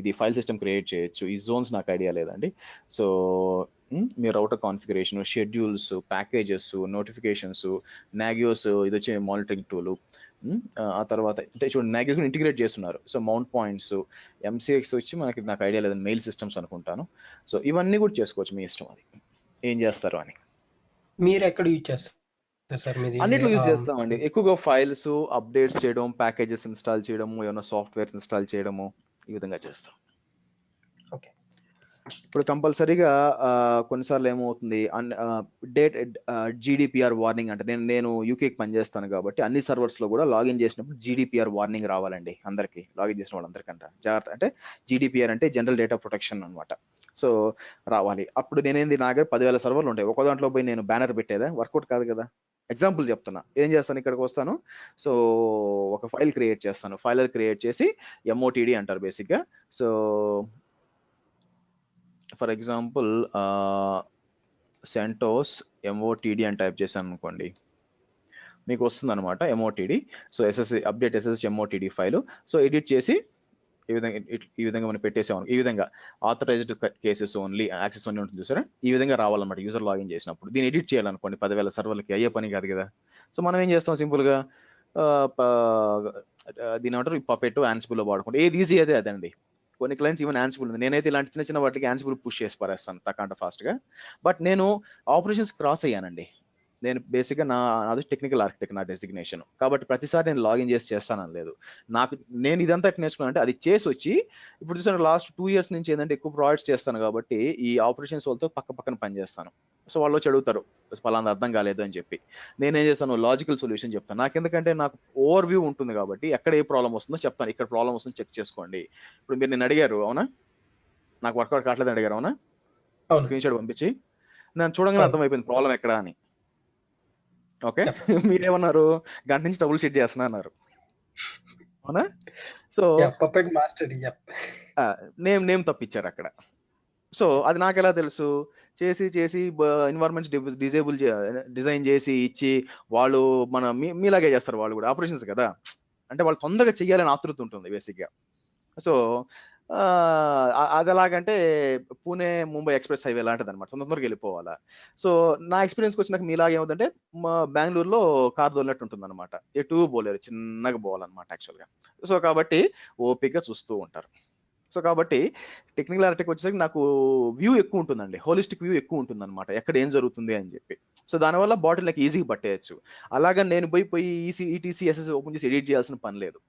Speaker 1: ఇది ఫైల్ సిస్టమ్ క్రియేట్ చేయొచ్చు. ఈ జోన్స్ నాకు ఐడియా లేదండి. సో మీరు router configuration, schedules, packages, notifications, Nagios ఇది వచ్చి మానిటరింగ్ టూలు. ఆ తర్వాత అంటే చూడండి నాగియోస్ ఇంటిగ్రేట్ చేస్తున్నారు. సో మౌంట్ పాయింట్స్, MCX వచ్చి నాకు ఐడియా లేదండి, మెయిల్ సిస్టమ్స్ అనుకుంటాను. సో ఇవన్నీ కూడా చేసుకోవచ్చు, మీ ఇష్టం, అది ఏం చేస్తారు అని.
Speaker 3: మీరు ఎక్కడ యూజ్ చేస్తారు చేస్తారు సార్ మీది
Speaker 1: అన్నిట్లో యూజ్ చేస్తామండి. ఎక్కువగా ఫైల్స్ అప్డేట్స్ చేయడం, ప్యాకేజెస్ ఇన్స్టాల్ చేయడము, ఏమైనా సాఫ్ట్వేర్ ఇన్స్టాల్ చేయడము, ఈ విధంగా చేస్తాం.
Speaker 3: ఓకే.
Speaker 1: ఇప్పుడు కంపల్సరీగా కొన్నిసార్లు ఏమవుతుంది, డేట్ జీడిపిఆర్ వార్నింగ్ అంటే నేను యూకేకి పనిచేస్తాను కాబట్టి అన్ని సర్వర్స్లో కూడా లాగిన్ చేసినప్పుడు జీడిపిఆర్ వార్నింగ్ రావాలండి అందరికీ, లాగిన్ చేసిన వాళ్ళందరికంట. జాగ్రత్త, అంటే జీడిపిఆర్ అంటే జనరల్ డేటా ప్రొటెక్షన్ అనమాట. సో రావాలి. అప్పుడు నేనేంది, నా దగ్గర 10,000 సర్వర్లు ఉంటాయి. ఒక దాంట్లో పోయి నేను బ్యానర్ పెట్టేదా, వర్కౌట్ కాదు కదా. ఎగ్జాంపుల్ చెప్తున్నా, ఏం చేస్తాను, ఇక్కడికి వస్తాను. సో ఒక ఫైల్ క్రియేట్ చేస్తాను. ఫైల్ క్రియేట్ చేసి ఎంఓటీడీ అంటారు బేసిక్గా. So for example CentOS MOTD అని టైప్ చేశాను అనుకోండి, మీకు వస్తుంది అనమాట MOTD. So update SS MOTD file. So edit చేసి ఈ విధంగా మనం పెట్టేసాము. ఈ విధంగా authorised cases only, access only ఉంటుంది చూసారా, ఈ విధంగా రావాలన్నమాట యూజర్ లాగిన్ చేసినప్పుడు. దీన్ని ఎడిట్ చేయాలనుకోండి 10,000 సర్వర్లకి, అయ్యే పని కాదు కదా. సో మనం ఏం చేస్తాం, సింపుల్గా దీని ఏమంటారు, పపెట్ యాన్సిబుల్లో వాడుకుంటాం. ఏది ఈజీ అదే అదండి. కొన్ని క్లయింట్స్ ఈవెన్ యాన్సిబుల్ ఉంది, నేనైతే ఇలాంటి చిన్న చిన్న వాటికి యాన్సిబుల్ పుష్ చేసి పారేస్తాను టక్కంట ఫాస్ట్గా. బట్ నేను ఆపరేషన్స్ క్రాస్ అయ్యానండి. నేను బేసిక్గా నాది టెక్నికల్ ఆర్కిటెక్ట్ నా డెసిగ్నేషన్, కాబట్టి ప్రతిసారి నేను లాగిన్ చేస్తానని లేదు. నేను ఇదంతా నేర్చుకున్నానంటే అది చేసి వచ్చి, ఇప్పుడు చూసాను లాస్ట్ 2 years నుంచి ఏంటంటే ఎక్కువ ప్రాజెక్ట్స్ చేస్తాను కాబట్టి ఈ ఆపరేషన్స్ వాళ్ళతో పక్కన పని చేస్తాను. సో వాళ్ళు వచ్చి అడుగుతారు పలానా అర్థం కాలేదు అని చెప్పి, నేనేం చేస్తాను, లాజికల్ సొల్యూషన్ చెప్తాను. నాకెందుకంటే నాకు ఓవర్ వ్యూ ఉంటుంది కాబట్టి ఎక్కడ ఏ ప్రాబ్లం వస్తుందో చెప్తాను, ఇక్కడ ప్రాబ్లం వస్తుందో చెక్ చేసుకోండి. ఇప్పుడు మీరు నేను అడిగారు, అవునా, నాకు వర్కౌట్ కావట్లేదు అడిగారు, అవునా, స్క్రీన్ షాట్ పంపించి, నేను చూడగానే అర్థమైపోయింది ప్రాబ్లం ఎక్కడ అని. ఓకే, మీరేమన్నారు, గంట నుంచి ట్రబుల్ షీట్ చేస్తున్నా అన్నారు, అవునా. సో నేమ్ తప్పించారు అక్కడ. సో అది నాకు ఎలా తెలుసు, చేసి ఎన్వైరన్మెంట్స్ డిజైన్ చేసి ఇచ్చి, వాళ్ళు మీలాగే చేస్తారు, వాళ్ళు కూడా ఆపరేషన్స్ కదా, అంటే వాళ్ళు తొందరగా చెయ్యాలని ఆతృత ఉంటుంది బేసిక్గా. సో అది ఎలాగంటే పూణే ముంబై ఎక్స్ప్రెస్ హైవే లాంటిది అనమాట, తొందరగా వెళ్ళిపోవాలా. సో నా ఎక్స్పీరియన్స్కి వచ్చినాక మీలాగా ఏమవుతుందంటే, మా బెంగళూరులో కార్ దొరినట్టు ఉంటుంది అనమాట, ఎటు పోలేరు, చిన్నగా పోవాలన్నమాట యాక్చువల్గా. సో కాబట్టి ఓపిక్గా చూస్తూ ఉంటారు. సో కాబట్టి టెక్నికల్ ఆర్కిటెక్ట్ వచ్చేసరికి నాకు వ్యూ ఎక్కువ ఉంటుందండి, హోలిస్టిక్ వ్యూ ఎక్కువ ఉంటుంది అనమాట, ఎక్కడ ఏం జరుగుతుంది అని చెప్పి. సో దానివల్ల బాటిల్ నాకు ఈజీగా పట్టేయచ్చు. అలాగా నేను పోయి ఈటీసీ ఎస్ఎస్ ఓపెన్ చేసి ఎడిట్ చేయాల్సిన పని లేదు.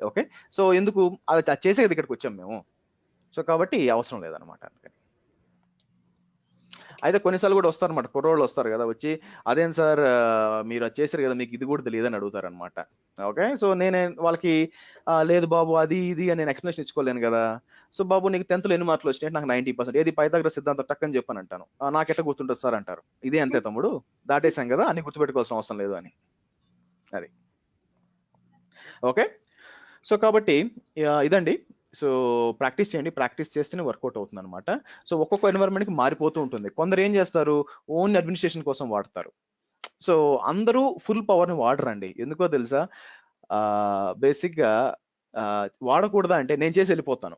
Speaker 1: ఓకే, సో ఎందుకు అది చేసేది, ఇక్కడికి వచ్చాం మేము. సో కాబట్టి అవసరం లేదనమాట. అందుకని అయితే కొన్నిసార్లు కూడా వస్తారనమాట, కుర్రోళ్ళు వస్తారు కదా, వచ్చి అదేం సార్ మీరు అది చేశారు కదా, మీకు ఇది కూడా తెలియదని అడుగుతారనమాట. ఓకే, సో నేనే వాళ్ళకి లేదు బాబు అది ఇది అని నేను ఎక్స్ప్లెనేషన్ ఇచ్చుకోలేను కదా. సో బాబు నీకు 10th ఎన్ని మార్కులు వచ్చినాయి, నాకు 90%, ఏది పైథాగరస్ సిద్ధాంతం టక్కని చెప్పని అంటాను. నాకెట్ట గుర్తుంటుంది సార్ అంటారు. ఇదే అంతే తమ్ముడు, దాటేశాం కదా, అన్ని గుర్తుపెట్టుకోవాల్సిన అవసరం లేదు అని. అది ఓకే. సో కాబట్టి ఇదండి. సో ప్రాక్టీస్ చేయండి, ప్రాక్టీస్ చేస్తేనే వర్కౌట్ అవుతుంది అనమాట. సో ఒక్కొక్క ఎన్వైరన్మెంట్కి మారిపోతూ ఉంటుంది. కొందరు ఏం చేస్తారు, ఓన్ అడ్మినిస్ట్రేషన్ కోసం వాడతారు. సో అందరూ ఫుల్ పవర్ని వాడరండి, ఎందుకో తెలుసా. బేసిక్గా వాడకూడదా అంటే నేను చేసి వెళ్ళిపోతాను.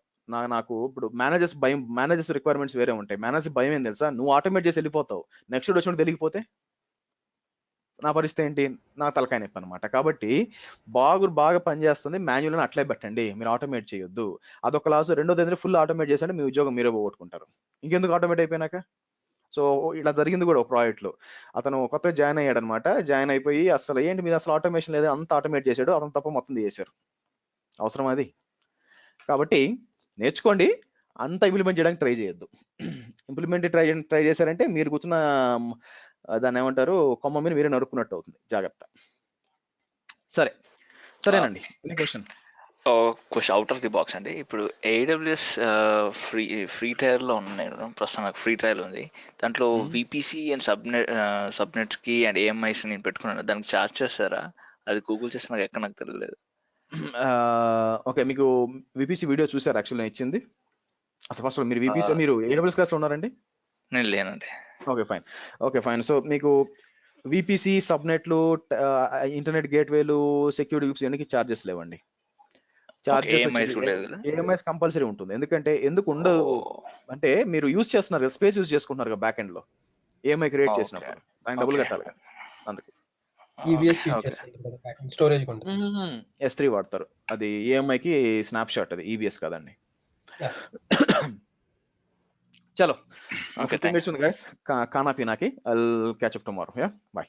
Speaker 1: నాకు ఇప్పుడు మేనేజర్స్ రిక్వైర్మెంట్స్ వేరే ఉంటాయి. మేనేజర్ భయం ఏం తెలుసా, నువ్వు ఆటోమేట్ చేసి వెళ్ళిపోతావు, నెక్స్ట్ వచ్చినట్టు తెలియకపోతే నా పరిస్థితి ఏంటి, నా తలకాయ నొప్పి అనమాట. కాబట్టి బాగా పనిచేస్తుంది మాన్యువల్ అని అట్లే పెట్టండి, మీరు ఆటోమేట్ చేయొద్దు. అదొక క్లాసు. రెండోది ఏంటంటే ఫుల్ ఆటోమేట్ చేస్తే మీ ఉద్యోగం మీరే పోగొట్టుకుంటారు. ఇంకెందుకు ఆటోమేట్ అయిపోయినాక. సో ఇలా జరిగింది కూడా ఒక ప్రాజెక్ట్లో, అతను కొత్తగా జాయిన్ అయ్యాడు అనమాట. జాయిన్ అయిపోయి అసలు ఏంటి మీరు అసలు ఆటోమేషన్ లేదు, అంత ఆటోమేట్ చేశాడు, అతను తప్ప మొత్తం చేశారు. అవసరం అది. కాబట్టి నేర్చుకోండి, అంత ఇంప్లిమెంట్ చేయడానికి ట్రై చేయొద్దు. ఇంప్లిమెంట్ ట్రై చేశారంటే మీరు కూర్చున్న దాన్ని ఏమంటారు, కొమ్మ మీద మీరే నరుక్కున్నట్టు అవుతుంది, జాగ్రత్త. సరేనండి. Question
Speaker 2: out of the box అండి. ఇప్పుడు AWS ఫ్రీ ట్రయల్లో ఉన్నాయి, ప్రస్తుతం నాకు ఫ్రీ ట్రయల్ ఉంది. దాంట్లో VPC అండ్ సబ్నెట్స్కి అండ్ AMIs నేను పెట్టుకున్నాను, దానికి ఛార్జ్ చేస్తారా? అది గూగుల్ చేస్తే నాకు ఎక్కడ నాకు తెలియలేదు.
Speaker 1: ఓకే, మీకు VPC వీడియో చూసారు యాక్చువల్ నేను ఇచ్చింది. అసలు ఫస్ట్ మీరు VPC మీరు AWS క్లాస్లో ఉన్నారండి?
Speaker 2: నేను లేనండి.
Speaker 1: Okay fine. సో మీకు VPC సబ్నెట్లు, ఇంటర్నెట్ గేట్వేలు, సెక్యూరిటీ గ్రూప్స్ ఇవన్నీ ఛార్జెస్ లేవండి. AMIs కంపల్సరీ ఉంటుంది. ఎందుకు ఉండదు అంటే మీరు యూజ్ చేస్తున్నారు కదా, స్పేస్ యూజ్ చేసుకుంటున్నారు కదా బ్యాక్ ఎండ్ లో, AMI క్రియేట్ చేసినప్పుడు దానికి డబ్బులు కట్టాలి కదా. అందుకు S3 వాడతారు, అది AMIకి స్నాప్ షాట్, అది EBS కాదండి. చలో 15 minutes ఉంది guys, ఖానా పీనాకి. I'll catch up tomorrow. Yeah, bye.